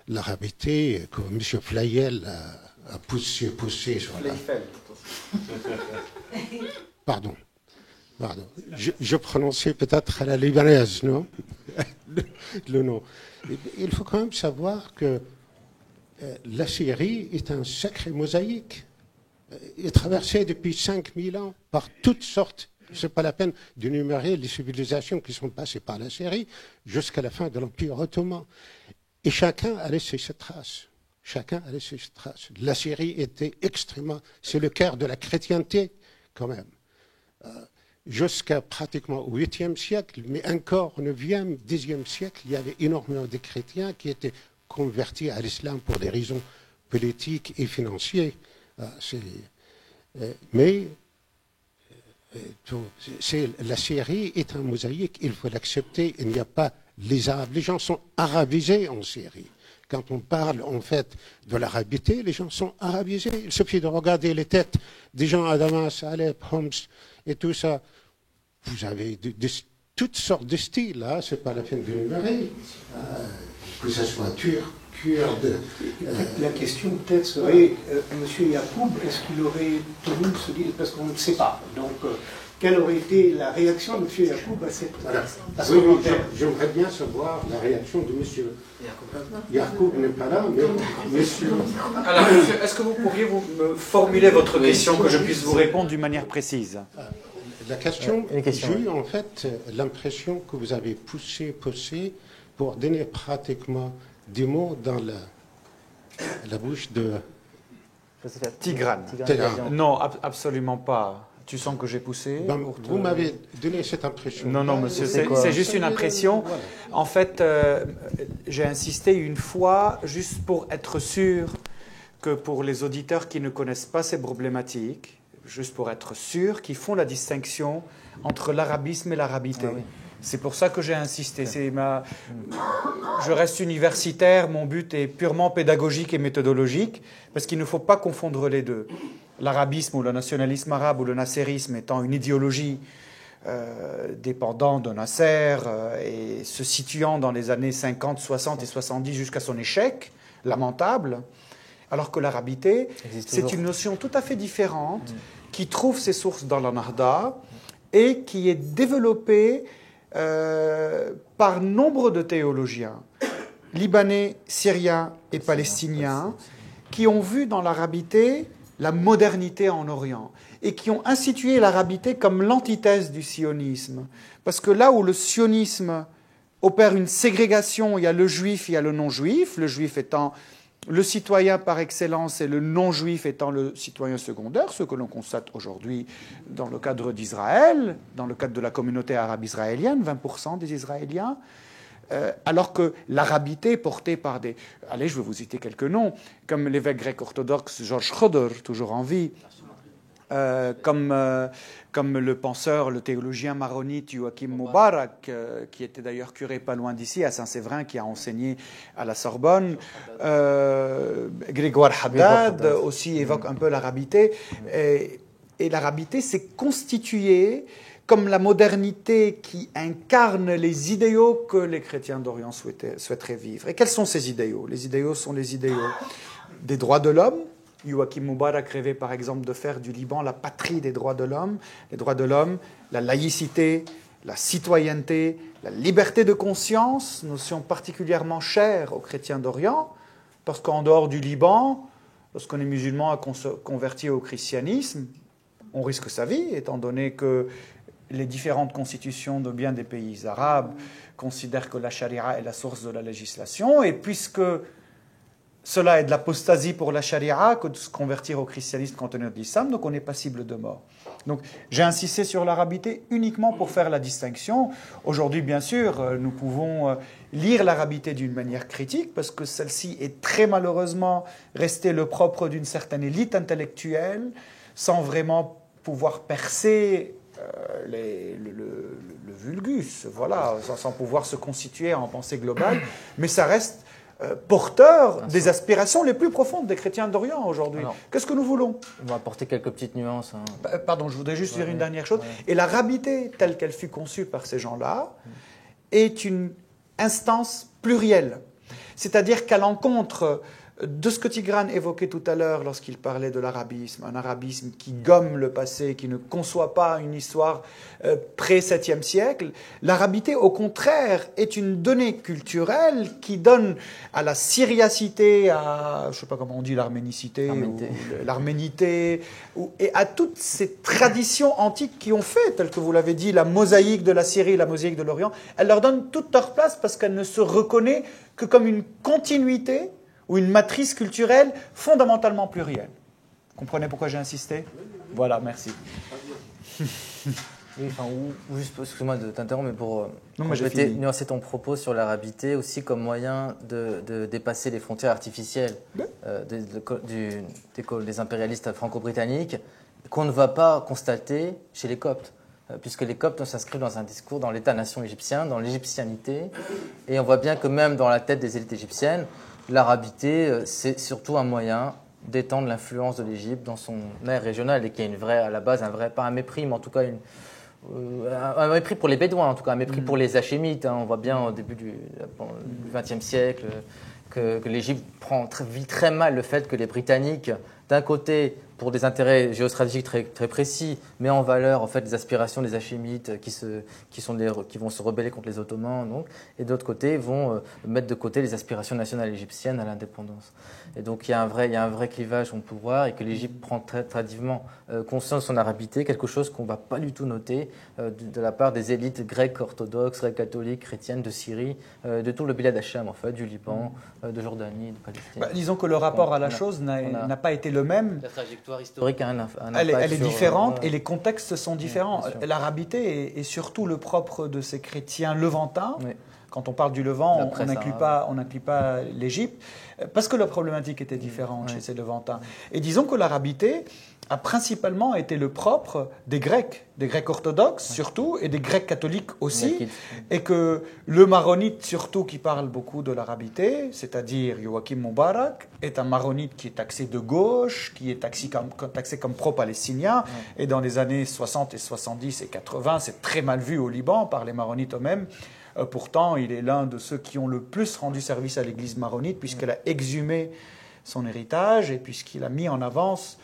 L'arabité que M. Flayel a poussé sur la... Pardon. Je prononçais peut-être à la libanaise, non? le nom. Il faut quand même savoir que la Syrie est un sacré mosaïque. Elle est traversée depuis 5000 ans par toutes sortes. Ce n'est pas la peine d'énumérer les civilisations qui sont passées par la Syrie jusqu'à la fin de l'Empire ottoman. Et chacun a laissé ses traces. chacun allait sur ses traces. La Syrie était extrêmement... C'est le cœur de la chrétienté, quand même. Jusqu'à pratiquement au 8e siècle, mais encore au 9e, 10e siècle, il y avait énormément de chrétiens qui étaient convertis à l'islam pour des raisons politiques et financières. Mais la Syrie est un mosaïque, il faut l'accepter. Il n'y a pas les Arabes. Les gens sont arabisés en Syrie. Quand on parle en fait de l'arabité, les gens sont arabisés. Il suffit de regarder les têtes des gens à Damas, Alep, Homs et tout ça. Vous avez toutes sortes de styles, là, c'est pas la peine de l'énumérer. Que ce soit turc, kurde. La question peut-être serait, M. Yacoub, est-ce qu'il aurait tenu ce deal? Parce qu'on ne sait pas. Donc, quelle aurait été la réaction de M. Yacoub à cette commentaire? J'aimerais bien savoir la réaction de M. Yacoub n'est pas là, mais monsieur. Alors, monsieur, est-ce que vous pourriez me formuler votre question, que je puisse vous répondre d'une manière précise? La question, j'ai eu en fait l'impression que vous avez poussé pour donner pratiquement des mots dans la bouche de Tigrane. Non, absolument pas. Tu sens que j'ai poussé? Vous m'avez donné cette impression. Non, monsieur, c'est juste une impression. Voilà. En fait, j'ai insisté une fois, juste pour être sûr que pour les auditeurs qui ne connaissent pas ces problématiques, juste pour être sûr qu'ils font la distinction entre l'arabisme et l'arabité. Ah oui. C'est pour ça que j'ai insisté. Je reste universitaire, mon but est purement pédagogique et méthodologique, parce qu'il ne faut pas confondre les deux. L'arabisme ou le nationalisme arabe ou le nasserisme étant une idéologie dépendant de Nasser et se situant dans les années 50, 60 et 70 jusqu'à son échec, lamentable, alors que l'arabité, c'est une notion tout à fait différente qui trouve ses sources dans la Nahda et qui est développée par nombre de théologiens, libanais, syriens et palestiniens, qui ont vu dans l'arabité la modernité en Orient et qui ont institué l'arabité comme l'antithèse du sionisme. Parce que là où le sionisme opère une ségrégation, il y a le juif, il y a le non-juif, le juif étant le citoyen par excellence et le non-juif étant le citoyen secondaire, ce que l'on constate aujourd'hui dans le cadre d'Israël, dans le cadre de la communauté arabe israélienne, 20% des Israéliens, alors que l'arabité portée par des... Allez, je vais vous citer quelques noms, comme l'évêque grec orthodoxe Georges Choder, toujours en vie, comme le penseur, le théologien maronite Joachim Moubarak, qui était d'ailleurs curé pas loin d'ici, à Saint-Séverin, qui a enseigné à la Sorbonne. Grégoire Haddad aussi évoque un peu l'arabité. Et l'arabité s'est constituée comme la modernité qui incarne les idéaux que les chrétiens d'Orient souhaiteraient vivre. Et quels sont ces idéaux? Les idéaux sont les idéaux des droits de l'homme. Joachim Moubarak rêvait par exemple de faire du Liban la patrie des droits de l'homme. Les droits de l'homme, la laïcité, la citoyenneté, la liberté de conscience, notion particulièrement chère aux chrétiens d'Orient, parce qu'en dehors du Liban, lorsqu'on est musulman à converti au christianisme, on risque sa vie, étant donné que les différentes constitutions de bien des pays arabes considèrent que la charia est la source de la législation, et puisque cela est de l'apostasie pour la charia que de se convertir au christianisme compte tenu de l'islam, donc on est passible de mort. Donc j'ai insisté sur l'arabité uniquement pour faire la distinction. Aujourd'hui, bien sûr, nous pouvons lire l'arabité d'une manière critique, parce que celle-ci est très malheureusement restée le propre d'une certaine élite intellectuelle, sans vraiment pouvoir percer le vulgus, voilà, sans pouvoir se constituer en pensée globale, mais ça reste porteur des aspirations les plus profondes des chrétiens d'Orient aujourd'hui. Qu'est-ce que nous voulons? On va apporter quelques petites nuances. Pardon, je voudrais juste dire une dernière chose. Et l'arabité, telle qu'elle fut conçue par ces gens-là, est une instance plurielle. C'est-à-dire qu'à l'encontre de ce que Tigrane évoquait tout à l'heure lorsqu'il parlait de l'arabisme, un arabisme qui gomme le passé, qui ne conçoit pas une histoire pré-7e siècle, l'arabité, au contraire, est une donnée culturelle qui donne à la syriacité, à, je ne sais pas comment on dit, l'arménicité, l'arménité, et à toutes ces traditions antiques qui ont fait, telles que vous l'avez dit, la mosaïque de la Syrie, la mosaïque de l'Orient, elle leur donne toute leur place parce qu'elle ne se reconnaît que comme une continuité ou une matrice culturelle fondamentalement plurielle. Vous comprenez pourquoi j'ai insisté? Voilà, merci. Oui, enfin, ou juste, excuse-moi de t'interrompre, mais pour j'ai fini. nuancer ton propos sur l'arabité aussi comme moyen de dépasser les frontières artificielles des impérialistes franco-britanniques qu'on ne va pas constater chez les Coptes. Puisque les Coptes s'inscrivent dans un discours dans l'État-nation égyptien, dans l'égyptianité, et on voit bien que même dans la tête des élites égyptiennes, l'arabité, c'est surtout un moyen d'étendre l'influence de l'Égypte dans son aire régionale, et qui est à la base, pas un mépris, mais en tout cas un mépris pour les Bédouins, en tout cas un mépris pour les Hachémites. On voit bien au début du XXe siècle que l'Égypte vit très mal le fait que les Britanniques, d'un côté, pour des intérêts géostratégiques très, très précis, met en valeur en fait les aspirations des Hachémites qui vont se rebeller contre les Ottomans, donc, et d'autre côté vont mettre de côté les aspirations nationales égyptiennes à l'indépendance. Et donc il y a un vrai clivage qu'on peut voir, et que l'Égypte prend très tardivement conscience de son arabité, quelque chose qu'on ne va pas du tout noter de la part des élites grecques orthodoxes, grecques catholiques, chrétiennes de Syrie, de tout le Bilad Hacham en fait, du Liban, de Jordanie, de Palestine. Disons que le rapport à la chose n'a pas été le même. La trajectoire historique a un impact. Elle est différente et les contextes sont différents. L'arabité est surtout le propre de ces chrétiens levantins. Oui. Quand on parle du Levant, on n'inclut pas l'Égypte, parce que la problématique était différente chez ces Levantins. Et disons que l'arabité a principalement été le propre des Grecs orthodoxes surtout, et des Grecs catholiques aussi, et que le maronite surtout qui parle beaucoup de l'arabité, c'est-à-dire Joachim Mubarak, est un maronite qui est taxé de gauche, qui est taxé comme pro-palestinien, et dans les années 60 et 70 et 80, c'est très mal vu au Liban par les maronites eux-mêmes. Pourtant, il est l'un de ceux qui ont le plus rendu service à l'Église maronite, puisqu'elle a exhumé son héritage et puisqu'il a mis en avance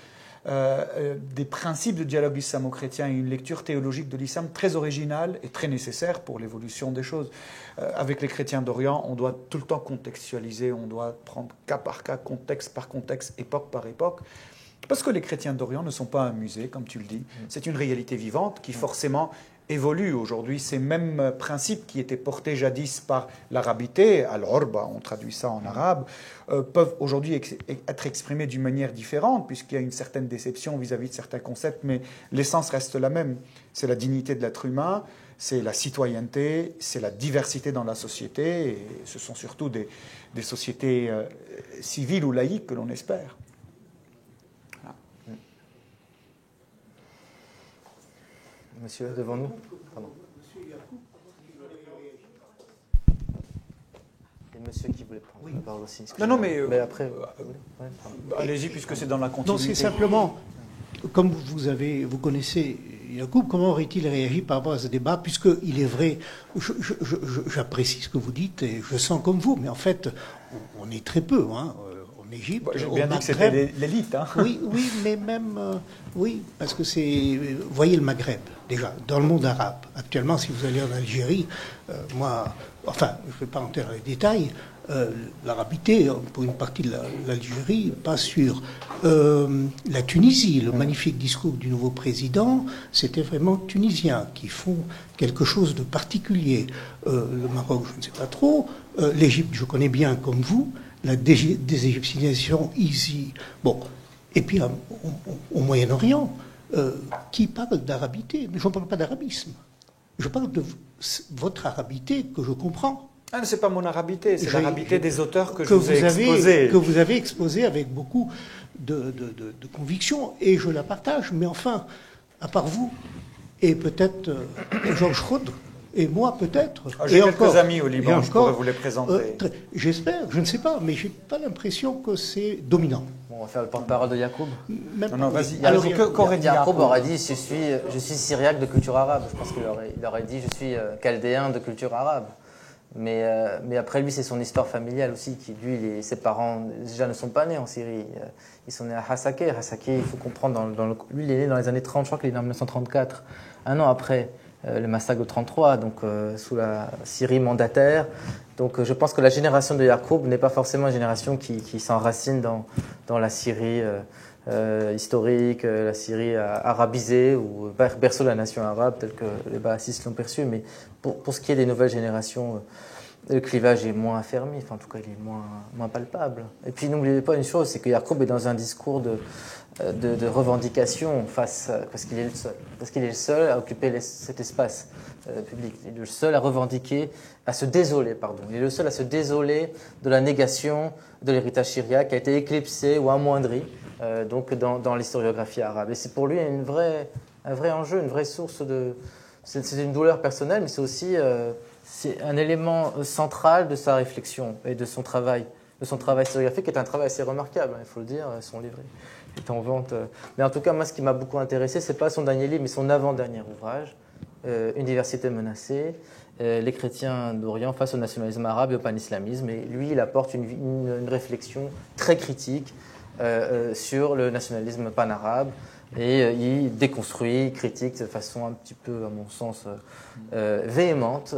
des principes de dialogue islamo-chrétien et une lecture théologique de l'islam très originale et très nécessaire pour l'évolution des choses. Avec les chrétiens d'Orient, on doit tout le temps contextualiser, on doit prendre cas par cas, contexte par contexte, époque par époque. Parce que les chrétiens d'Orient ne sont pas un musée, comme tu le dis. C'est une réalité vivante qui forcément évolue aujourd'hui. Ces mêmes principes qui étaient portés jadis par l'arabité, al-urba, on traduit ça en arabe, peuvent aujourd'hui être exprimés d'une manière différente, puisqu'il y a une certaine déception vis-à-vis de certains concepts, mais l'essence reste la même. C'est la dignité de l'être humain, c'est la citoyenneté, c'est la diversité dans la société, et ce sont surtout des sociétés civiles ou laïques que l'on espère. Monsieur, devant nous. Pardon. Il y a monsieur qui voulait prendre la parole aussi. Non, mais après... allez-y, puisque c'est dans la continuité. Non, c'est simplement, comme vous connaissez Yacoub, comment aurait-il réagi par rapport à ce débat, puisqu'il est vrai, j'apprécie ce que vous dites, et je sens comme vous, mais en fait, on est très peu, Égypte, j'ai bien dit que c'était l'élite. Oui, mais même... oui, parce que c'est... Vous voyez le Maghreb, déjà, dans le monde arabe. Actuellement, si vous allez en Algérie, je ne vais pas entrer dans les détails, l'arabité, pour une partie de l'Algérie, pas sur la Tunisie. Le magnifique discours du nouveau président, c'était vraiment tunisien, qui font quelque chose de particulier. Le Maroc, je ne sais pas trop. L'Égypte, je connais bien comme vous. La déségyptianisation ici. Bon, et puis au Moyen-Orient, qui parle d'arabité? Mais je ne parle pas d'arabisme. Je parle de votre arabité que je comprends. Ah, ce n'est pas mon arabité, c'est l'arabité des auteurs que je vous ai exposés. Que vous avez exposé avec beaucoup de conviction, et je la partage. Mais enfin, à part vous, et peut-être Georges Rodre, et moi, peut-être. J'ai quelques amis au Liban, je pourrais vous les présenter. J'espère, je ne sais pas, mais je n'ai pas l'impression que c'est dominant. Bon, on va faire le porte-parole de Yacoub. Non, vas-y. Alors, Yacoub aurait dit je suis syriaque de culture arabe. Je pense qu'il aurait dit je suis chaldéen de culture arabe. Mais après, lui, c'est son histoire familiale aussi. Ses parents, déjà, ne sont pas nés en Syrie. Ils sont nés à Hasakeh. Hasakeh, il faut comprendre, lui, il est né dans les années 30, je crois qu'il est né en 1934. Un an après le massacre de 1933, donc sous la Syrie mandataire. Donc je pense que la génération de Yacoub n'est pas forcément une génération qui s'enracine dans la Syrie historique, la Syrie arabisée, ou berceau de la nation arabe, tel que les Baathistes l'ont perçu. Mais pour ce qui est des nouvelles générations le clivage est moins affermi, enfin en tout cas il est moins palpable. Et puis n'oubliez pas une chose, c'est que Yacoub est dans un discours de revendication parce qu'il est le seul. Parce qu'il est le seul à occuper cet espace public. Il est le seul à revendiquer, à se désoler, pardon. Il est le seul à se désoler de la négation de l'héritage syriaque qui a été éclipsé ou amoindri donc dans l'historiographie arabe. Et c'est pour lui un vrai enjeu, une vraie source de... C'est une douleur personnelle, mais c'est aussi c'est un élément central de sa réflexion et de son travail historiographique, qui est un travail assez remarquable, il faut le dire. Son livre est en vente. Mais en tout cas, moi, ce qui m'a beaucoup intéressé, c'est pas son dernier livre, mais son avant-dernier ouvrage, Université menacée, les chrétiens d'Orient face au nationalisme arabe et au pan-islamisme. Et lui, il apporte une réflexion très critique sur le nationalisme pan-arabe. Et il déconstruit, critique de façon un petit peu, à mon sens, véhémente,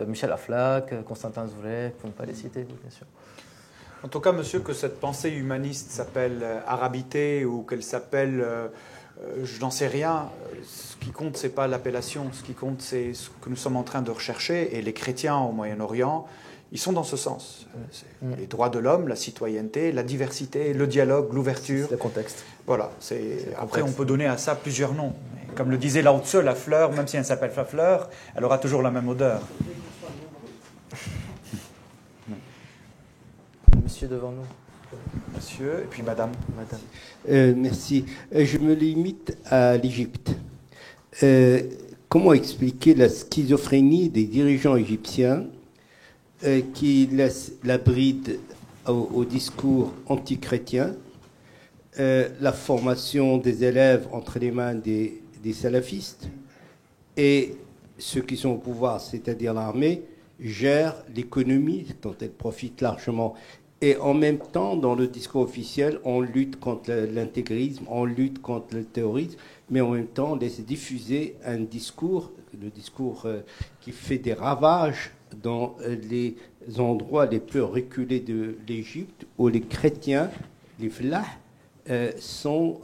Michel Aflaq, Constantin Zoulek, pour ne pas les citer, bien sûr. En tout cas, monsieur, que cette pensée humaniste s'appelle arabité ou qu'elle s'appelle, je n'en sais rien, ce qui compte, ce n'est pas l'appellation, ce qui compte, c'est ce que nous sommes en train de rechercher. Et les chrétiens au Moyen-Orient, ils sont dans ce sens. Les droits de l'homme, la citoyenneté, la diversité, le dialogue, l'ouverture. C'est le contexte. Voilà. Après, on peut donner à ça plusieurs noms. Mais comme le disait Lao Tse, la fleur, même si elle s'appelle la fleur, elle aura toujours la même odeur. Monsieur devant nous. Monsieur, et puis madame. Merci. Je me limite à l'Égypte. Comment expliquer la schizophrénie des dirigeants égyptiens qui laissent la bride au discours antichrétien, la formation des élèves entre les mains des salafistes, et ceux qui sont au pouvoir, c'est-à-dire l'armée, gèrent l'économie dont elle profite largement. Et en même temps, dans le discours officiel, on lutte contre l'intégrisme, on lutte contre le terrorisme, mais en même temps, on laisse diffuser un discours, le discours qui fait des ravages dans les endroits les plus reculés de l'Égypte, où les chrétiens, les flahs, sont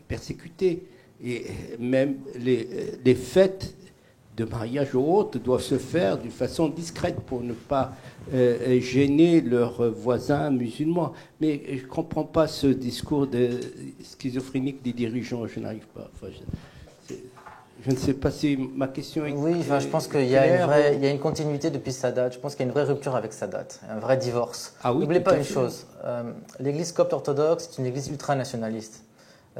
persécutés. Et même les fêtes de mariage ou autres doivent se faire d'une façon discrète pour ne pas gêner leurs voisins musulmans. Mais je ne comprends pas ce discours schizophrénique des dirigeants. Je n'arrive pas. Enfin, je ne sais pas si ma question est... Oui, enfin, je pense qu'il y a une continuité depuis Sadat. Je pense qu'il y a une vraie rupture avec Sadat, un vrai divorce. Ah oui, n'oubliez pas une chose, l'église copte orthodoxe est une église ultranationaliste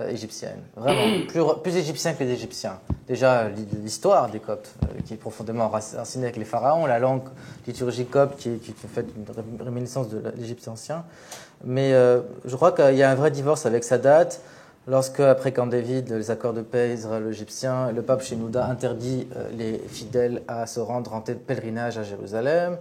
égyptienne. Vraiment, plus égyptien que d'Égyptiens. Déjà, l'histoire des Coptes, qui est profondément enracinée avec les pharaons, la langue liturgique copte qui fait une réminiscence de l'Égypte ancien. Mais je crois qu'il y a un vrai divorce avec Sadat. Lorsque, après Camp David, les accords de paix israélo-égyptiens, le pape Shenouda interdit les fidèles à se rendre en pèlerinage à Jérusalem,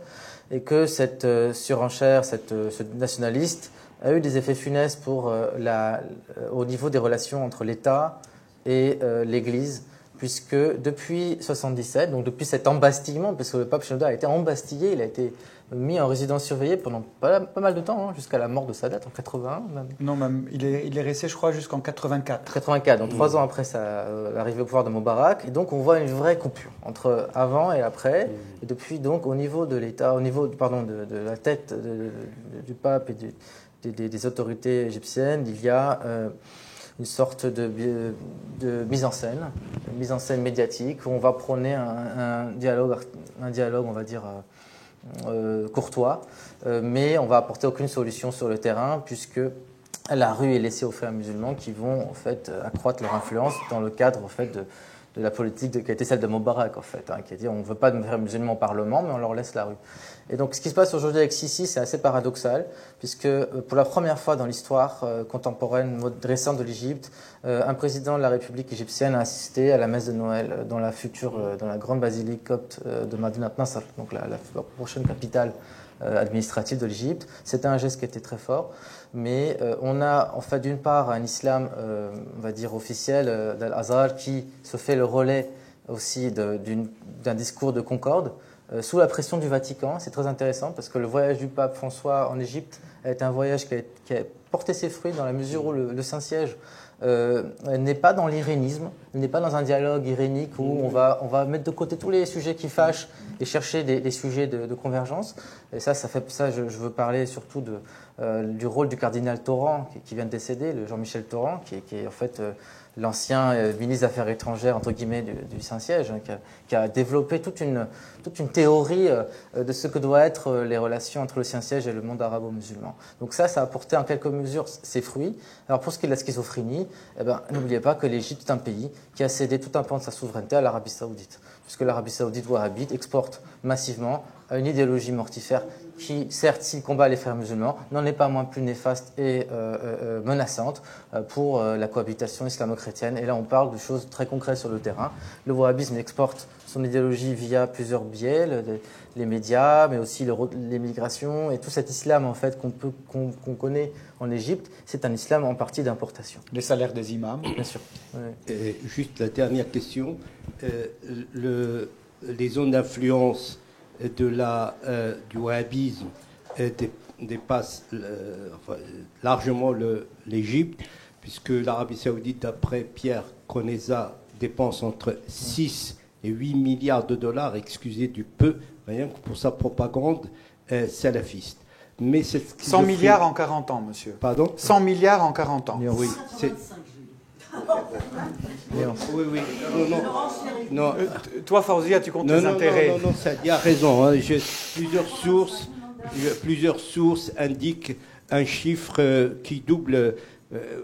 et que cette surenchère, ce nationaliste, a eu des effets funestes au niveau des relations entre l'État et l'Église, puisque depuis 1977, donc depuis cet embastillement, parce que le pape Shenouda a été embastillé, il a été mis en résidence surveillée pendant pas mal de temps, hein, jusqu'à la mort de Sadat en 81 même. Non, même, il est resté, je crois, jusqu'en 84. 84, donc 3 ans après l'arrivée au pouvoir de Moubarak. Et donc on voit une vraie coupure entre avant et après. Et depuis, donc, au niveau de l'État, au niveau de la tête du pape et des autorités égyptiennes, il y a une sorte de mise en scène médiatique, où on va prôner un dialogue, on va dire, courtois, mais on va apporter aucune solution sur le terrain, puisque la rue est laissée aux frères musulmans qui vont en fait accroître leur influence dans le cadre en fait de la politique qui a été celle de Moubarak, en fait, hein, qui a dit on ne veut pas de frères musulmans au Parlement, mais on leur laisse la rue. Et donc ce qui se passe aujourd'hui avec Sisi, c'est assez paradoxal, puisque pour la première fois dans l'histoire contemporaine récente de l'Égypte, un président de la République égyptienne a assisté à la messe de Noël dans la grande basilique copte de Madinat Nasr, donc la prochaine capitale administrative de l'Égypte. C'était un geste qui était très fort, mais on a en fait d'une part un islam, on va dire officiel, d'Al-Azhar, qui se fait le relais aussi d'un discours de concorde, sous la pression du Vatican. C'est très intéressant parce que le voyage du pape François en Égypte a été un voyage qui a porter ses fruits dans la mesure où le Saint-Siège n'est pas dans l'irénisme, n'est pas dans un dialogue irénique où on va mettre de côté tous les sujets qui fâchent et chercher des sujets de convergence. Et ça je veux parler surtout du rôle du cardinal Torrent qui vient de décéder, le Jean-Michel Torrent, qui est en fait l'ancien ministre des Affaires étrangères entre guillemets du Saint-Siège, hein, qui a développé toute une théorie de ce que doivent être les relations entre le Saint-Siège et le monde arabo-musulman. Donc ça a apporté en quelque mesure ses fruits. Alors pour ce qui est de la schizophrénie, n'oubliez pas que l'Égypte est un pays qui a cédé tout un pan de sa souveraineté à l'Arabie Saoudite, puisque l'Arabie Saoudite wahhabite exporte massivement une idéologie mortifère qui, certes, s'il combat les frères musulmans, n'en est pas moins plus néfaste et menaçante pour la cohabitation islamo-chrétienne. Et là, on parle de choses très concrètes sur le terrain. Le wahhabisme exporte son idéologie via plusieurs biais, les médias, mais aussi les migrations et tout cet islam en fait qu'on connaît en Égypte, c'est un islam en partie d'importation. Les salaires des imams. Bien sûr. Oui. Juste la dernière question. Les zones d'influence du wahhabisme dépassent largement l'Égypte, puisque l'Arabie Saoudite, d'après Pierre Conesa, dépense entre 6 et 8 milliards de dollars, excusez du peu, rien que pour sa propagande salafiste. Mais 100 milliards en 40 ans, monsieur. Pardon ? 100 milliards en 40 ans. Oui, c'est... Oui. Non. Toi, Fawzia, tu comptes tes intérêts. Non, il a raison. Hein. Plusieurs sources indiquent un chiffre qui double.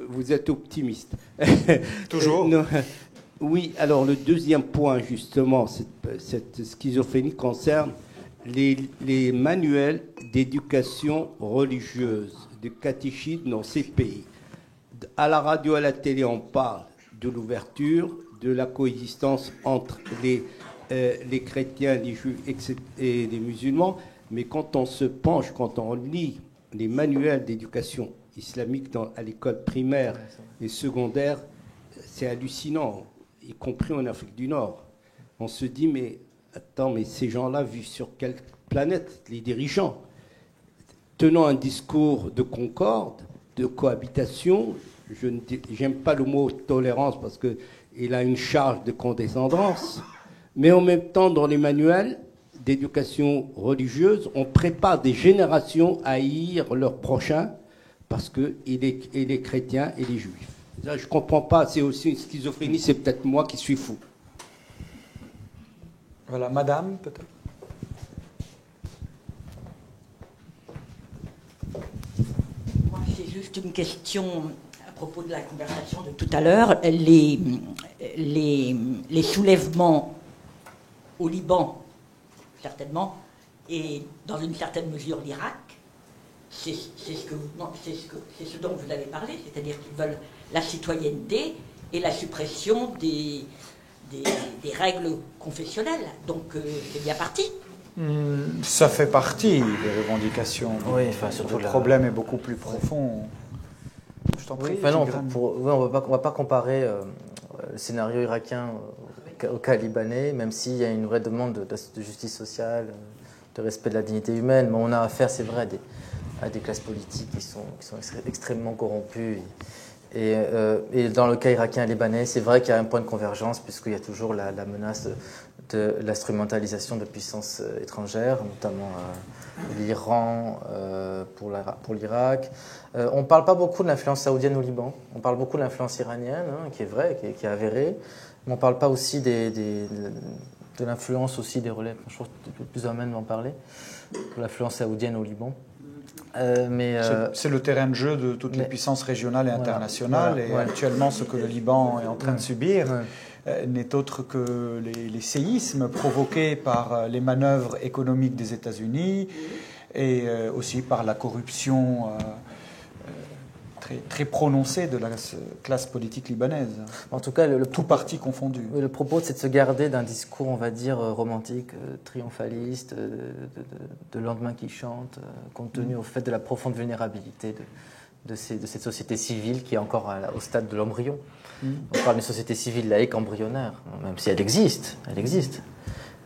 Vous êtes optimiste. Toujours. Non. Oui, alors le deuxième point, justement, cette schizophrénie concerne les manuels d'éducation religieuse, de catéchisme dans ces pays. À la radio, à la télé, on parle de l'ouverture, de la coexistence entre les chrétiens, les juifs et les musulmans, mais quand on se penche, quand on lit les manuels d'éducation islamique à l'école primaire et secondaire, c'est hallucinant, y compris en Afrique du Nord. On se dit, mais attends, mais ces gens-là vivent sur quelle planète, les dirigeants? Tenant un discours de concorde, de cohabitation, j'aime pas le mot tolérance parce qu'il a une charge de condescendance, mais en même temps, dans les manuels d'éducation religieuse, on prépare des générations à haïr leurs prochains parce qu'il est chrétien et les juifs. Là, je ne comprends pas, c'est aussi une schizophrénie, c'est peut-être moi qui suis fou. Voilà, madame, peut-être. Moi, c'est juste une question à propos de la conversation de tout à l'heure. Les soulèvements au Liban, certainement, et dans une certaine mesure l'Irak, c'est ce dont vous avez parlé, c'est-à-dire qu'ils veulent la citoyenneté et la suppression des règles confessionnelles. Donc c'est bien parti. Ça fait partie des revendications. Oui, enfin, surtout le problème est beaucoup plus profond. Je t'en prie. Enfin, non, on va pas comparer le scénario irakien au cas libanais, même s'il y a une vraie demande de justice sociale, de respect de la dignité humaine. Mais on a affaire, c'est vrai, à des classes politiques qui sont extrêmement corrompues. Et dans le cas irakien et libanais, c'est vrai qu'il y a un point de convergence, puisqu'il y a toujours la menace de l'instrumentalisation de puissances étrangères, notamment l'Iran pour l'Irak. On ne parle pas beaucoup de l'influence saoudienne au Liban, on parle beaucoup de l'influence iranienne, hein, qui est vraie, qui est avérée, mais on ne parle pas aussi de l'influence aussi des relais. Je trouve que plus ou moins d'en parler, de l'influence saoudienne au Liban. C'est le terrain de jeu de toutes les puissances régionales et internationales. Et actuellement, ce que le Liban est en train de subir n'est autre que les séismes provoqués par les manœuvres économiques des États-Unis et aussi par la corruption très prononcée de la classe politique libanaise. En tout cas, tout parti confondu. Le propos, c'est de se garder d'un discours, on va dire, romantique, triomphaliste, de lendemain qui chante, compte tenu au fait de la profonde vulnérabilité de cette société civile qui est encore au stade de l'embryon. On parle d'une société civile laïque embryonnaire, même si elle existe,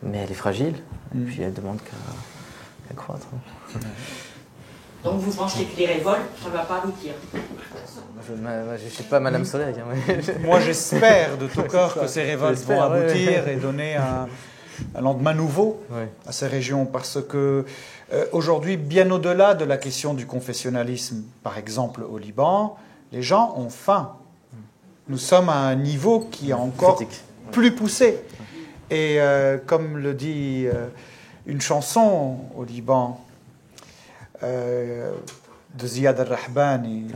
mais elle est fragile, et puis elle demande qu'à croître. Donc vous pensez que les révoltes, ça ne va pas aboutir? Je ne suis pas Madame Soleil. Hein, mais... Moi, j'espère de tout cœur que ces révoltes vont aboutir et donner un lendemain nouveau à ces régions, parce que aujourd'hui, bien au-delà de la question du confessionnalisme, par exemple au Liban, les gens ont faim. Nous sommes à un niveau qui est encore plus poussé. Et comme le dit une chanson au Liban, de Ziad al-Rahbani,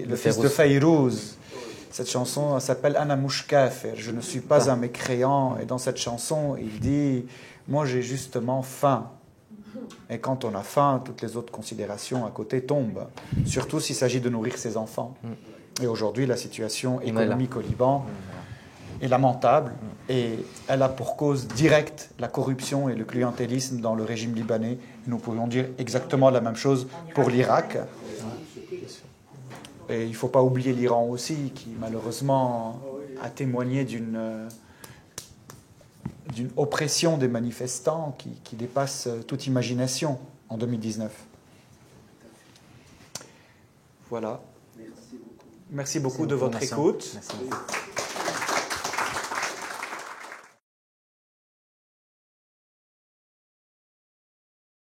le fils de Fayrouz. Cette chanson s'appelle Ana Mouch Kafir, je ne suis pas un mécréant. Et dans cette chanson, il dit moi j'ai justement faim. Et quand on a faim, toutes les autres considérations à côté tombent, surtout s'il s'agit de nourrir ses enfants. Et aujourd'hui, la situation économique au Liban est lamentable et elle a pour cause directe la corruption et le clientélisme dans le régime libanais. Nous pourrions dire exactement la même chose pour l'Irak. Et il ne faut pas oublier l'Iran aussi, qui malheureusement a témoigné d'une oppression des manifestants qui dépasse toute imagination en 2019. Voilà. Merci beaucoup de votre écoute. Merci beaucoup.